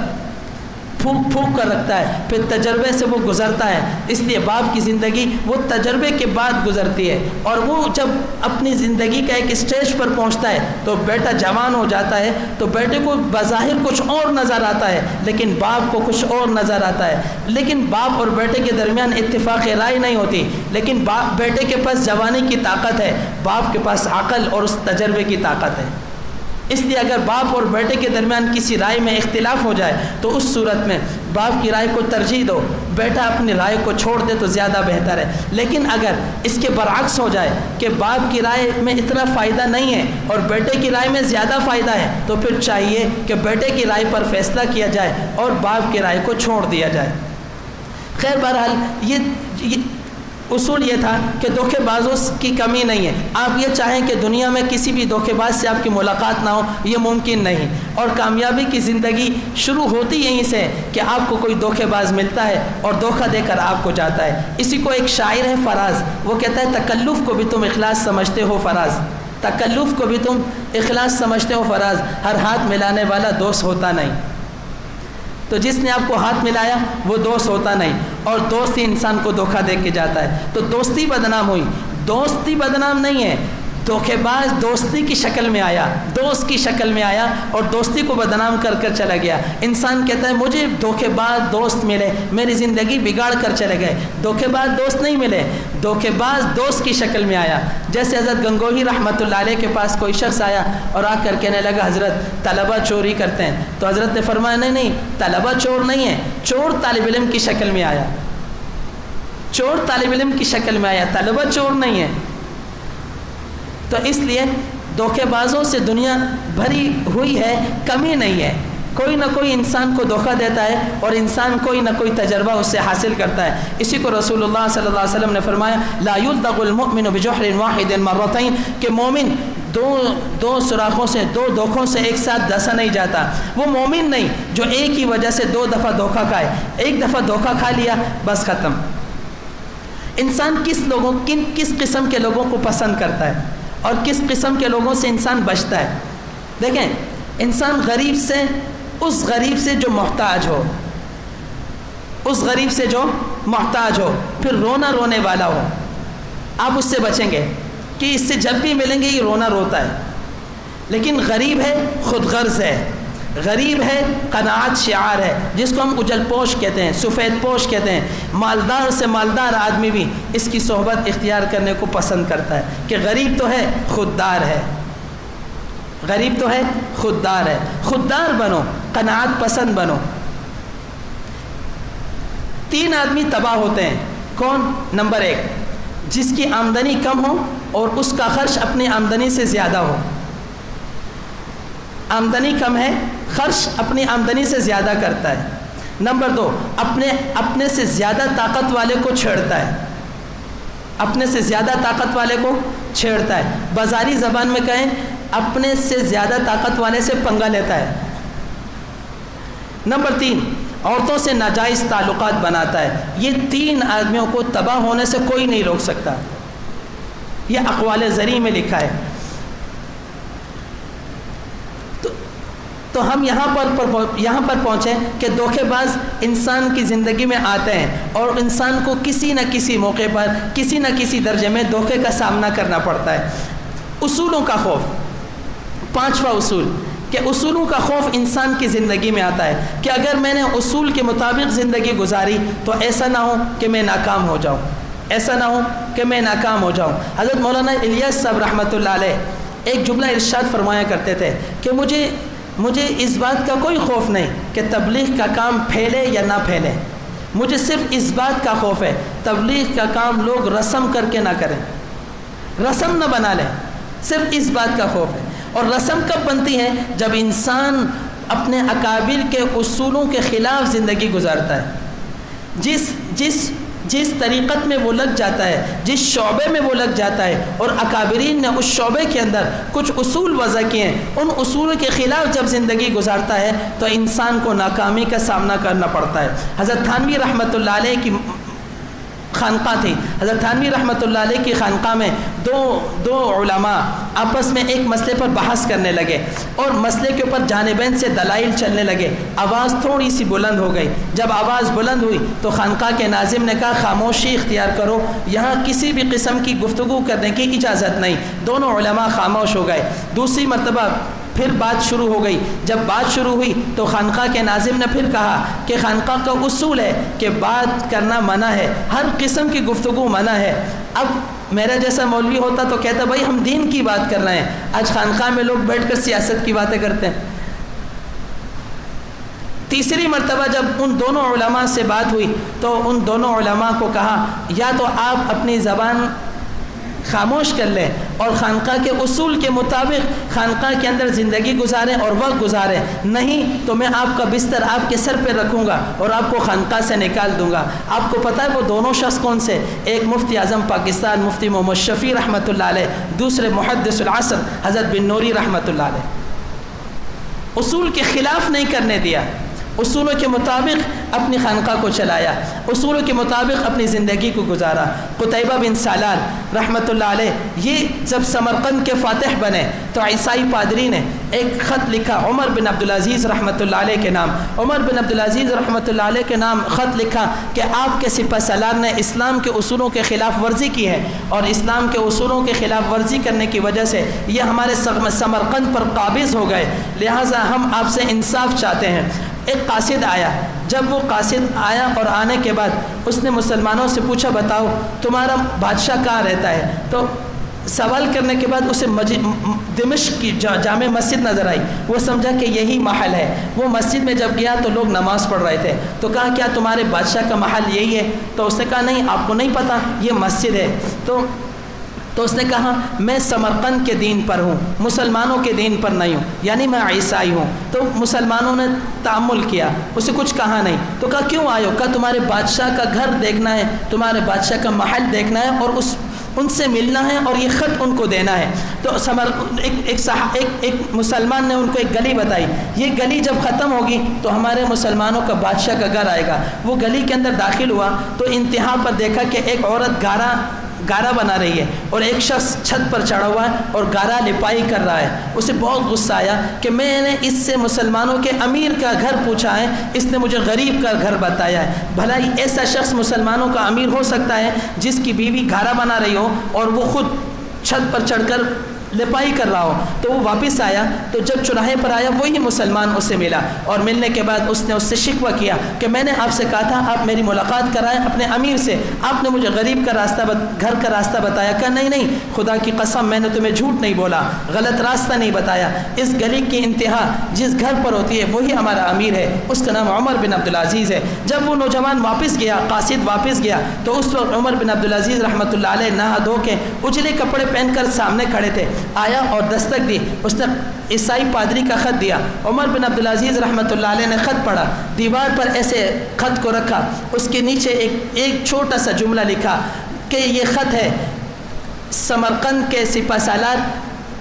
پھونک پھونک کر رکھتا ہے، پھر تجربے سے وہ گزرتا ہے. اس لیے باپ کی زندگی وہ تجربے کے بعد گزرتی ہے، اور وہ جب اپنی زندگی کا ایک اسٹیج پر پہنچتا ہے تو بیٹا جوان ہو جاتا ہے، تو بیٹے کو بظاہر کچھ اور نظر آتا ہے لیکن باپ کو کچھ اور نظر آتا ہے. لیکن باپ اور بیٹے کے درمیان اتفاق رائے نہیں ہوتی، لیکن باپ بیٹے کے پاس جوانی کی طاقت ہے، باپ کے پاس عقل اور اس تجربے کی طاقت ہے. اس لیے اگر باپ اور بیٹے کے درمیان کسی رائے میں اختلاف ہو جائے تو اس صورت میں باپ کی رائے کو ترجیح دو، بیٹا اپنی رائے کو چھوڑ دے تو زیادہ بہتر ہے. لیکن اگر اس کے برعکس ہو جائے کہ باپ کی رائے میں اتنا فائدہ نہیں ہے اور بیٹے کی رائے میں زیادہ فائدہ ہے، تو پھر چاہیے کہ بیٹے کی رائے پر فیصلہ کیا جائے اور باپ کی رائے کو چھوڑ دیا جائے. خیر بہرحال یہ اصول یہ تھا کہ دھوکے بازوں کی کمی نہیں ہے. آپ یہ چاہیں کہ دنیا میں کسی بھی دھوکے باز سے آپ کی ملاقات نہ ہو، یہ ممکن نہیں. اور کامیابی کی زندگی شروع ہوتی یہیں سے کہ آپ کو کوئی دھوکے باز ملتا ہے اور دھوکہ دے کر آپ کو جاتا ہے. اسی کو ایک شاعر ہے فراز، وہ کہتا ہے تکلف کو بھی تم اخلاص سمجھتے ہو فراز، تکلف کو بھی تم اخلاص سمجھتے ہو فراز، ہر ہاتھ ملانے والا دوست ہوتا نہیں. تو جس نے آپ کو ہاتھ ملایا وہ دوست ہوتا نہیں، اور دوست ہی انسان کو دھوکہ دے کے جاتا ہے. تو دوستی بدنام ہوئی، دوستی بدنام نہیں ہے، دھوکے باز دوستی کی شکل میں آیا، دوست کی شکل میں آیا اور دوستی کو بدنام کر کر چلا گیا. انسان کہتا ہے مجھے دھوکے باز دوست ملے، میری زندگی بگاڑ کر چلے گئے. دھوکے باز دوست نہیں ملے، دھوکے باز دوست کی شکل میں آیا. جیسے حضرت گنگوہی رحمۃ اللہ علیہ کے پاس کوئی شخص آیا اور آ کر کہنے لگا حضرت طلبہ چوری کرتے ہیں. تو حضرت نے فرمایا نہیں، طلبہ چور نہیں ہے، چور طالب علم کی شکل میں آیا، چور طالب علم کی شکل میں آیا، طلبہ چور نہیں ہے. تو اس لیے دھوکے بازوں سے دنیا بھری ہوئی ہے، کمی نہیں ہے. کوئی نہ کوئی انسان کو دھوکہ دیتا ہے اور انسان کوئی نہ کوئی تجربہ اس سے حاصل کرتا ہے. اسی کو رسول اللہ صلی اللہ علیہ وسلم نے فرمایا لا یلدغ المؤمن بجحر واحد مرتين، کہ مومن دو سوراخوں سے، دو دھوکوں سے ایک ساتھ ڈسا نہیں جاتا. وہ مومن نہیں جو ایک ہی وجہ سے دو دفعہ دھوکہ کھائے. ایک دفعہ دھوکہ کھا لیا بس ختم. انسان کس قسم کے لوگوں کو پسند کرتا ہے اور کس قسم کے لوگوں سے انسان بچتا ہے. دیکھیں انسان غریب سے، اس غریب سے جو محتاج ہو، اس غریب سے جو محتاج ہو، پھر رونا رونے والا ہو، آپ اس سے بچیں گے کہ اس سے جب بھی ملیں گے یہ رونا روتا ہے. لیکن غریب ہے خود غرض ہے، غریب ہے قناعت شعار ہے، جس کو ہم اجل پوش کہتے ہیں، سفید پوش کہتے ہیں. مالدار سے مالدار آدمی بھی اس کی صحبت اختیار کرنے کو پسند کرتا ہے کہ غریب تو ہے خوددار ہے، غریب تو ہے خوددار ہے. خوددار بنو، قناعت پسند بنو. 3 آدمی تباہ ہوتے ہیں. کون؟ نمبر 1 جس کی آمدنی کم ہو اور اس کا خرچ اپنی آمدنی سے زیادہ ہو. آمدنی کم ہے، خرچ اپنی آمدنی سے زیادہ کرتا ہے. نمبر 2 اپنے سے زیادہ طاقت والے کو چھیڑتا ہے، اپنے سے زیادہ طاقت والے کو چھیڑتا ہے. بازاری زبان میں کہیں اپنے سے زیادہ طاقت والے سے پنگا لیتا ہے. نمبر 3 عورتوں سے ناجائز تعلقات بناتا ہے. یہ 3 آدمیوں کو تباہ ہونے سے کوئی نہیں روک سکتا. یہ اقوال زری میں لکھا ہے. تو ہم یہاں پر پہنچے کہ دھوکے باز انسان کی زندگی میں آتے ہیں اور انسان کو کسی نہ کسی موقع پر، کسی نہ کسی درجے میں دھوکے کا سامنا کرنا پڑتا ہے. اصولوں کا خوف، 5واں اصول کہ اصولوں کا خوف انسان کی زندگی میں آتا ہے کہ اگر میں نے اصول کے مطابق زندگی گزاری تو ایسا نہ ہو کہ میں ناکام ہو جاؤں، ایسا نہ ہو کہ میں ناکام ہو جاؤں. حضرت مولانا الیاس صاحب رحمۃ اللہ علیہ ایک جملہ ارشاد فرمایا کرتے تھے کہ مجھے اس بات کا کوئی خوف نہیں کہ تبلیغ کا کام پھیلے یا نہ پھیلے. مجھے صرف اس بات کا خوف ہے تبلیغ کا کام لوگ رسم کر کے نہ کریں، رسم نہ بنا لیں. صرف اس بات کا خوف ہے. اور رسم کب بنتی ہے؟ جب انسان اپنے اکابر کے اصولوں کے خلاف زندگی گزارتا ہے. جس طریقت میں وہ لگ جاتا ہے، جس شعبے میں وہ لگ جاتا ہے اور اکابرین نے اس شعبے کے اندر کچھ اصول وضع کیے ہیں، ان اصولوں کے خلاف جب زندگی گزارتا ہے تو انسان کو ناکامی کا سامنا کرنا پڑتا ہے. حضرت تھانوی رحمۃ اللہ علیہ کی خانقاہ تھی. حضرت تھانوی رحمۃ اللہ علیہ کی خانقاہ میں دو علماء آپس میں ایک مسئلے پر بحث کرنے لگے اور مسئلے کے اوپر جانبین سے دلائل چلنے لگے. آواز تھوڑی سی بلند ہو گئی. جب آواز بلند ہوئی تو خانقاہ کے ناظم نے کہا خاموشی اختیار کرو, یہاں کسی بھی قسم کی گفتگو کرنے کی اجازت نہیں. دونوں علماء خاموش ہو گئے. دوسری مرتبہ پھر بات شروع ہو گئی. جب بات شروع ہوئی تو خانقاہ کے ناظم نے پھر کہا کہ خانقاہ کا اصول ہے کہ بات کرنا منع ہے, ہر قسم کی گفتگو منع ہے. اب میرا جیسا مولوی ہوتا تو کہتا بھائی ہم دین کی بات کر رہے ہیں, آج خانقاہ میں لوگ بیٹھ کر سیاست کی باتیں کرتے ہیں. تیسری مرتبہ جب ان دونوں علماء سے بات ہوئی تو ان دونوں علماء کو کہا یا تو آپ اپنی زبان خاموش کر لیں اور خانقاہ کے اصول کے مطابق خانقاہ کے اندر زندگی گزاریں اور وقت گزاریں, نہیں تو میں آپ کا بستر آپ کے سر پہ رکھوں گا اور آپ کو خانقاہ سے نکال دوں گا. آپ کو پتہ ہے وہ دونوں شخص کون سے؟ ایک مفتی اعظم پاکستان مفتی محمد شفیع رحمۃ اللہ علیہ, دوسرے محدث العصر حضرت بن نوری رحمۃ اللہ علیہ. اصول کے خلاف نہیں کرنے دیا, اصولوں کے مطابق اپنی خانقاہ کو چلایا, اصولوں کے مطابق اپنی زندگی کو گزارا. قتیبہ بن سالار رحمۃ اللہ علیہ یہ جب سمرقند کے فاتح بنے تو عیسائی پادری نے ایک خط لکھا عمر بن عبدالعزیز رحمۃ اللہ علیہ کے نام. عمر بن عبدالعزیز رحمۃ اللہ علیہ کے نام خط لکھا کہ آپ کے سپہ سالار نے اسلام کے اصولوں کے خلاف ورزی کی ہے اور اسلام کے اصولوں کے خلاف ورزی کرنے کی وجہ سے یہ ہمارے سمرقند پر قابض ہو گئے, لہٰذا ہم آپ سے انصاف چاہتے ہیں. ایک قاصد آیا. جب وہ قاصد آیا اور آنے کے بعد اس نے مسلمانوں سے پوچھا بتاؤ تمہارا بادشاہ کہاں رہتا ہے؟ تو سوال کرنے کے بعد اسے دمشق کی جامع مسجد نظر آئی. وہ سمجھا کہ یہی محل ہے. وہ مسجد میں جب گیا تو لوگ نماز پڑھ رہے تھے. تو کہا کیا تمہارے بادشاہ کا محل یہی ہے؟ تو اس نے کہا نہیں آپ کو نہیں پتہ, یہ مسجد ہے. تو اس نے کہا میں سمرقند کے دین پر ہوں, مسلمانوں کے دین پر نہیں ہوں, یعنی میں عیسائی ہوں. تو مسلمانوں نے تعامل کیا, اسے کچھ کہا نہیں. تو کہا کیوں آئے ہو؟ کہا تمہارے بادشاہ کا گھر دیکھنا ہے, تمہارے بادشاہ کا محل دیکھنا ہے اور ان سے ملنا ہے اور یہ خط ان کو دینا ہے. تو ایک مسلمان نے ان کو ایک گلی بتائی, یہ گلی جب ختم ہوگی تو ہمارے مسلمانوں کا بادشاہ کا گھر آئے گا. وہ گلی کے اندر داخل ہوا تو انتہا پر دیکھا کہ ایک عورت گارا بنا رہی ہے اور ایک شخص چھت پر چڑھا ہوا ہے اور گارا لپائی کر رہا ہے. اسے بہت غصہ آیا کہ میں نے اس سے مسلمانوں کے امیر کا گھر پوچھا ہے, اس نے مجھے غریب کا گھر بتایا ہے. بھلا ایسا شخص مسلمانوں کا امیر ہو سکتا ہے جس کی بیوی گارا بنا رہی ہو اور وہ خود چھت پر چڑھ کر لپائی کر رہا ہو؟ تو وہ واپس آیا تو جب چوراہے پر آیا وہی مسلمان اس سے ملا اور ملنے کے بعد اس نے اس سے شکوہ کیا کہ میں نے آپ سے کہا تھا آپ میری ملاقات کرائیں اپنے امیر سے, آپ نے مجھے غریب کا راستہ گھر کا راستہ بتایا. کہا نہیں خدا کی قسم میں نے تمہیں جھوٹ نہیں بولا, غلط راستہ نہیں بتایا. اس گلی کی انتہا جس گھر پر ہوتی ہے وہی ہمارا امیر ہے, اس کا نام عمر بن عبدالعزیز ہے. جب وہ نوجوان واپس گیا, قاصد واپس گیا, تو اس وقت عمر بن عبدالعزیز رحمۃ اللہ علیہ نہا دھو کے اجلے کپڑے پہن کر سامنے کھڑے تھے. آیا اور دستک دی, اس نے عیسائی پادری کا خط دیا. عمر بن عبدالعزیز رحمۃ اللہ علیہ نے خط پڑھا, دیوار پر ایسے خط کو رکھا, اس کے نیچے ایک چھوٹا سا جملہ لکھا کہ یہ خط ہے سمرقند کے سپہ سالار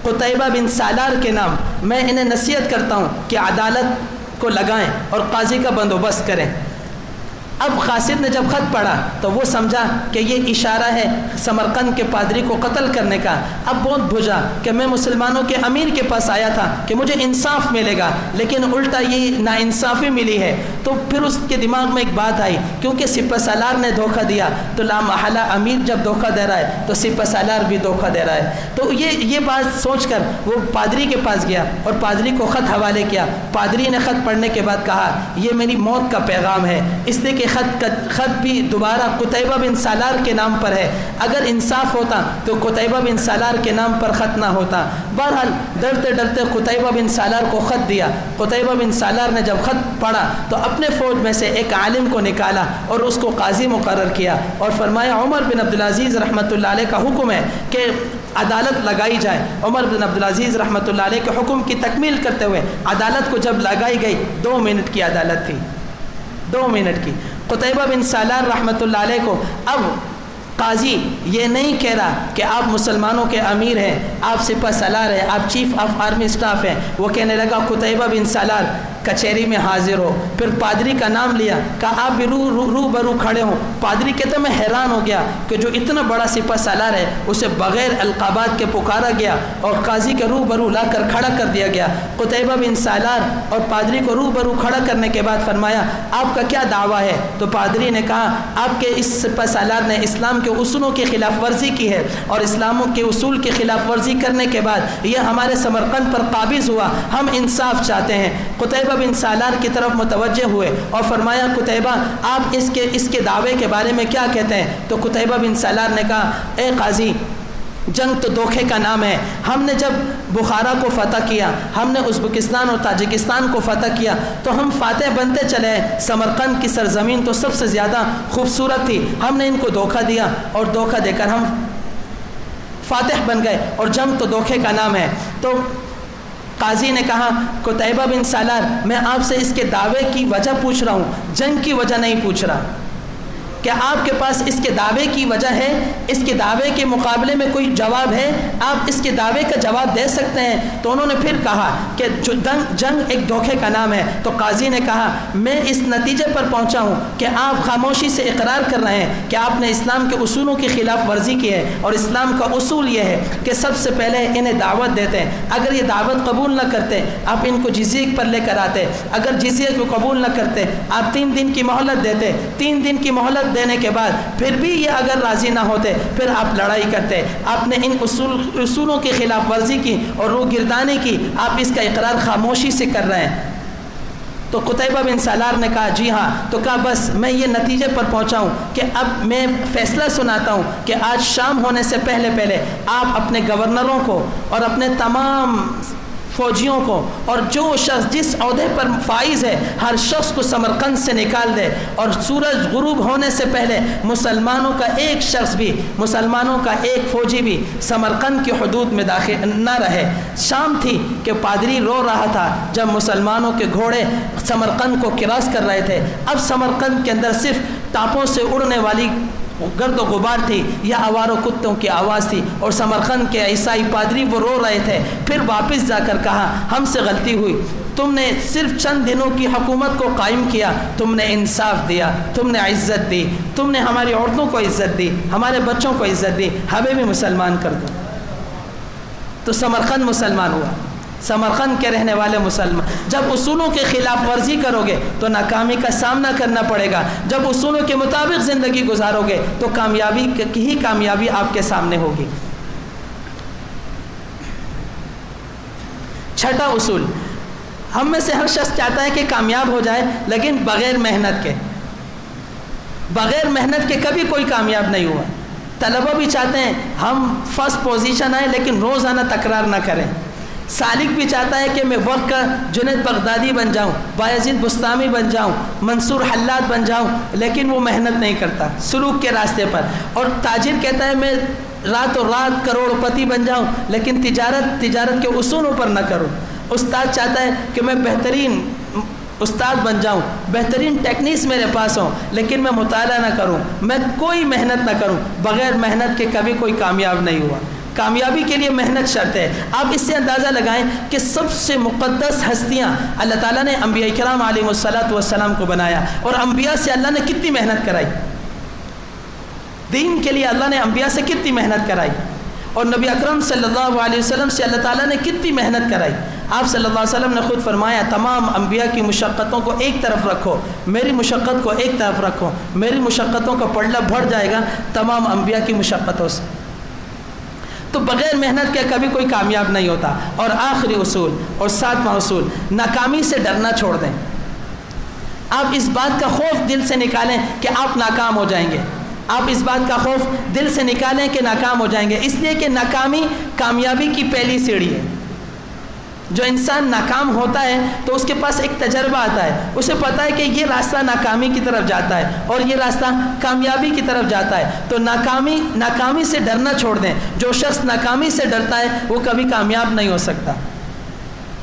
قتیبہ بن سالار کے نام. میں انہیں نصیحت کرتا ہوں کہ عدالت کو لگائیں اور قاضی کا بندوبست کریں. اب قاصد نے جب خط پڑھا تو وہ سمجھا کہ یہ اشارہ ہے سمرقند کے پادری کو قتل کرنے کا. اب بہت بھجا کہ میں مسلمانوں کے امیر کے پاس آیا تھا کہ مجھے انصاف ملے گا, لیکن الٹا یہ ناانصافی ملی ہے. تو پھر اس کے دماغ میں ایک بات آئی, کیونکہ سپہ سالار نے دھوکہ دیا تو لا محالہ امیر جب دھوکہ دے رہا ہے تو سپہ سالار بھی دھوکہ دے رہا ہے. تو یہ بات سوچ کر وہ پادری کے پاس گیا اور پادری کو خط حوالے کیا. پادری نے خط پڑھنے کے بعد کہا یہ میری موت کا پیغام ہے, اس لیے کہ خط بھی دوبارہ قتیبہ بن سالار کے نام پر ہے. اگر انصاف ہوتا تو قتیبہ بن سالار کے نام پر خط نہ ہوتا. بہرحال ڈرتے ڈرتے قتیبہ بن سالار کو خط دیا. قتیبہ بن سالار نے جب خط پڑھا تو اپنے فوج میں سے ایک عالم کو نکالا اور اس کو قاضی مقرر کیا اور فرمایا عمر بن عبدالعزیز رحمۃ اللہ علیہ کا حکم ہے کہ عدالت لگائی جائے. عمر بن عبدالعزیز رحمۃ اللہ علیہ کے حکم کی تکمیل کرتے ہوئے عدالت کو جب لگائی گئی 2 منٹ کی عدالت تھی, 2 منٹ کی. قتیبہ بن سالار رحمۃ اللہ علیہ کو اب قاضی یہ نہیں کہہ رہا کہ آپ مسلمانوں کے امیر ہیں, آپ سپہ سالار ہیں, آپ چیف آف آرمی اسٹاف ہیں. وہ کہنے لگا قتیبہ بن سالار کچہری میں حاضر ہو. پھر پادری کا نام لیا, کہا آپ بھی روبرو کھڑے ہوں. پادری کہتا میں حیران ہو گیا کہ جو اتنا بڑا سپہ سالار ہے اسے بغیر القابات کے پکارا گیا اور قاضی کے روبرو لا کر کھڑا کر دیا گیا. قتیبہ بن سالار اور پادری کو روبرو کھڑا کرنے کے بعد فرمایا آپ کا کیا دعویٰ ہے؟ تو پادری نے کہا آپ کے اس سپہ سالار نے اسلام کے اصولوں کی خلاف ورزی کی ہے اور اسلام کے اصول کی خلاف ورزی کرنے کے بعد یہ ہمارے سمرقند پر قابض ہوا, ہم انصاف چاہتے ہیں. قتیبہ بن سالار کی طرف متوجہ ہوئے اور فرمایا قتیبہ آپ اس کے دعوے کے بارے میں کیا کہتے ہیں؟ تو قتیبہ بن سالار نے کہا اے قاضی جنگ تو دھوکے کا نام ہے. ہم نے جب بخارا کو فتح کیا, ہم نے ازبکستان اور تاجکستان کو فتح کیا تو ہم فاتح بنتے چلے. سمرقند کی سرزمین تو سب سے زیادہ خوبصورت تھی, ہم نے ان کو دھوکہ دیا اور دھوکہ دے کر ہم فاتح بن گئے اور جنگ تو دھوکے کا نام ہے. تو قاضی نے کہا قتیبہ بن سالار میں آپ سے اس کے دعوے کی وجہ پوچھ رہا ہوں, جنگ کی وجہ نہیں پوچھ رہا. کیا آپ کے پاس اس کے دعوے کی وجہ ہے؟ اس کے دعوے کے مقابلے میں کوئی جواب ہے؟ آپ اس کے دعوے کا جواب دے سکتے ہیں. تو انہوں نے پھر کہا کہ جنگ ایک دھوکے کا نام ہے. تو قاضی نے کہا میں اس نتیجے پر پہنچا ہوں کہ آپ خاموشی سے اقرار کر رہے ہیں کہ آپ نے اسلام کے اصولوں کی خلاف ورزی کی ہے اور اسلام کا اصول یہ ہے کہ سب سے پہلے انہیں دعوت دیتے ہیں. اگر یہ دعوت قبول نہ کرتے آپ ان کو جزیے پر لے کر آتے. اگر جزیے کو قبول نہ کرتے آپ 3 دن کی مہلت دیتے. 3 دن کی مہلت دینے کے بعد پھر بھی یہ اگر راضی نہ ہوتے پھر آپ لڑائی کرتے. آپ نے ان اصولوں کی خلاف ورزی کی اور روح گردانی کی, آپ اس کا اقرار خاموشی سے کر رہے ہیں. تو قتیبہ بن سالار نے کہا جی ہاں. تو کہا بس میں یہ نتیجے پر پہنچا ہوں کہ اب میں فیصلہ سناتا ہوں کہ آج شام ہونے سے پہلے آپ اپنے گورنروں کو اور اپنے تمام فوجیوں کو اور جو شخص جس عہدے پر فائز ہے ہر شخص کو سمرقند سے نکال دے اور سورج غروب ہونے سے پہلے مسلمانوں کا ایک شخص بھی, مسلمانوں کا ایک فوجی بھی سمرقند کی حدود میں داخل نہ رہے. شام تھی کہ پادری رو رہا تھا جب مسلمانوں کے گھوڑے سمرقند کو کراس کر رہے تھے. اب سمرقند کے اندر صرف ٹاپوں سے اڑنے والی گرد و غبار تھی یا آواروں کتوں کی آواز تھی اور سمرقند کے عیسائی پادری وہ رو رہے تھے. پھر واپس جا کر کہا ہم سے غلطی ہوئی, تم نے صرف چند دنوں کی حکومت کو قائم کیا, تم نے انصاف دیا, تم نے عزت دی, تم نے ہماری عورتوں کو عزت دی, ہمارے بچوں کو عزت دی, ہمیں بھی مسلمان کر دو. تو سمرقند مسلمان ہوا. سمرقند کے رہنے والے مسلمان. جب اصولوں کے خلاف ورزی کرو گے تو ناکامی کا سامنا کرنا پڑے گا. جب اصولوں کے مطابق زندگی گزارو گے تو کامیابی کی ہی کامیابی آپ کے سامنے ہوگی. چھٹا اصول, ہم میں سے ہر شخص چاہتا ہے کہ کامیاب ہو جائے لیکن بغیر محنت کے. بغیر محنت کے کبھی کوئی کامیاب نہیں ہوا. طلبہ بھی چاہتے ہیں ہم فرسٹ پوزیشن آئیں لیکن روزانہ تکرار نہ کریں. سالک بھی چاہتا ہے کہ میں وقت کا جنید بغدادی بن جاؤں, بایزید بستامی بن جاؤں, منصور حلاد بن جاؤں, لیکن وہ محنت نہیں کرتا سلوک کے راستے پر. اور تاجر کہتا ہے میں راتوں رات کروڑ پتی بن جاؤں لیکن تجارت کے اصولوں پر نہ کروں. استاد چاہتا ہے کہ میں بہترین استاد بن جاؤں, بہترین ٹیکنیکس میرے پاس ہوں, لیکن میں مطالعہ نہ کروں, میں کوئی محنت نہ کروں. بغیر محنت کے کبھی کوئی کامیاب نہیں ہوا. کامیابی کے لیے محنت شرط ہے. آپ اس سے اندازہ لگائیں کہ سب سے مقدس ہستیاں اللہ تعالیٰ نے انبیاء کرام علیہ السلام کو بنایا اور انبیاء سے اللہ نے کتنی محنت کرائی. دین کے لیے اللہ نے انبیاء سے کتنی محنت کرائی اور نبی اکرم صلی اللہ علیہ وسلم سے اللہ تعالیٰ نے کتنی محنت کرائی. آپ صلی اللہ علیہ وسلم نے خود فرمایا تمام انبیاء کی مشقتوں کو ایک طرف رکھو, میری مشقت کو ایک طرف رکھو, میری مشقتوں کا پلڑا بڑھ جائے گا تمام انبیاء کی مشقتوں سے. تو بغیر محنت کے کبھی کوئی کامیاب نہیں ہوتا. اور آخری اصول اور 7واں اصول, ناکامی سے ڈرنا چھوڑ دیں. آپ اس بات کا خوف دل سے نکالیں کہ آپ ناکام ہو جائیں گے. آپ اس بات کا خوف دل سے نکالیں کہ ناکام ہو جائیں گے, اس لیے کہ ناکامی کامیابی کی پہلی سیڑھی ہے. جو انسان ناکام ہوتا ہے تو اس کے پاس ایک تجربہ آتا ہے, اسے پتہ ہے کہ یہ راستہ ناکامی کی طرف جاتا ہے اور یہ راستہ کامیابی کی طرف جاتا ہے. تو ناکامی سے ڈرنا چھوڑ دیں. جو شخص ناکامی سے ڈرتا ہے وہ کبھی کامیاب نہیں ہو سکتا.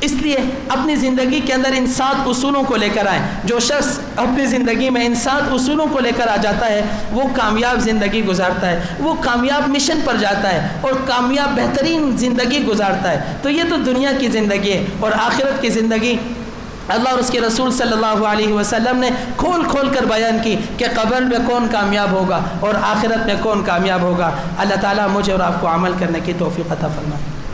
اس لیے اپنی زندگی کے اندر ان 7 اصولوں کو لے کر آئیں. جو شخص اپنی زندگی میں ان 7 اصولوں کو لے کر آ جاتا ہے وہ کامیاب زندگی گزارتا ہے, وہ کامیاب مشن پر جاتا ہے اور کامیاب بہترین زندگی گزارتا ہے. تو یہ تو دنیا کی زندگی ہے. اور آخرت کی زندگی اللہ اور اس کے رسول صلی اللہ علیہ وسلم نے کھول کھول کر بیان کی کہ قبر میں کون کامیاب ہوگا اور آخرت میں کون کامیاب ہوگا۔ اللہ تعالیٰ مجھے اور آپ کو عمل کرنے کی توفیق عطا فرمائے۔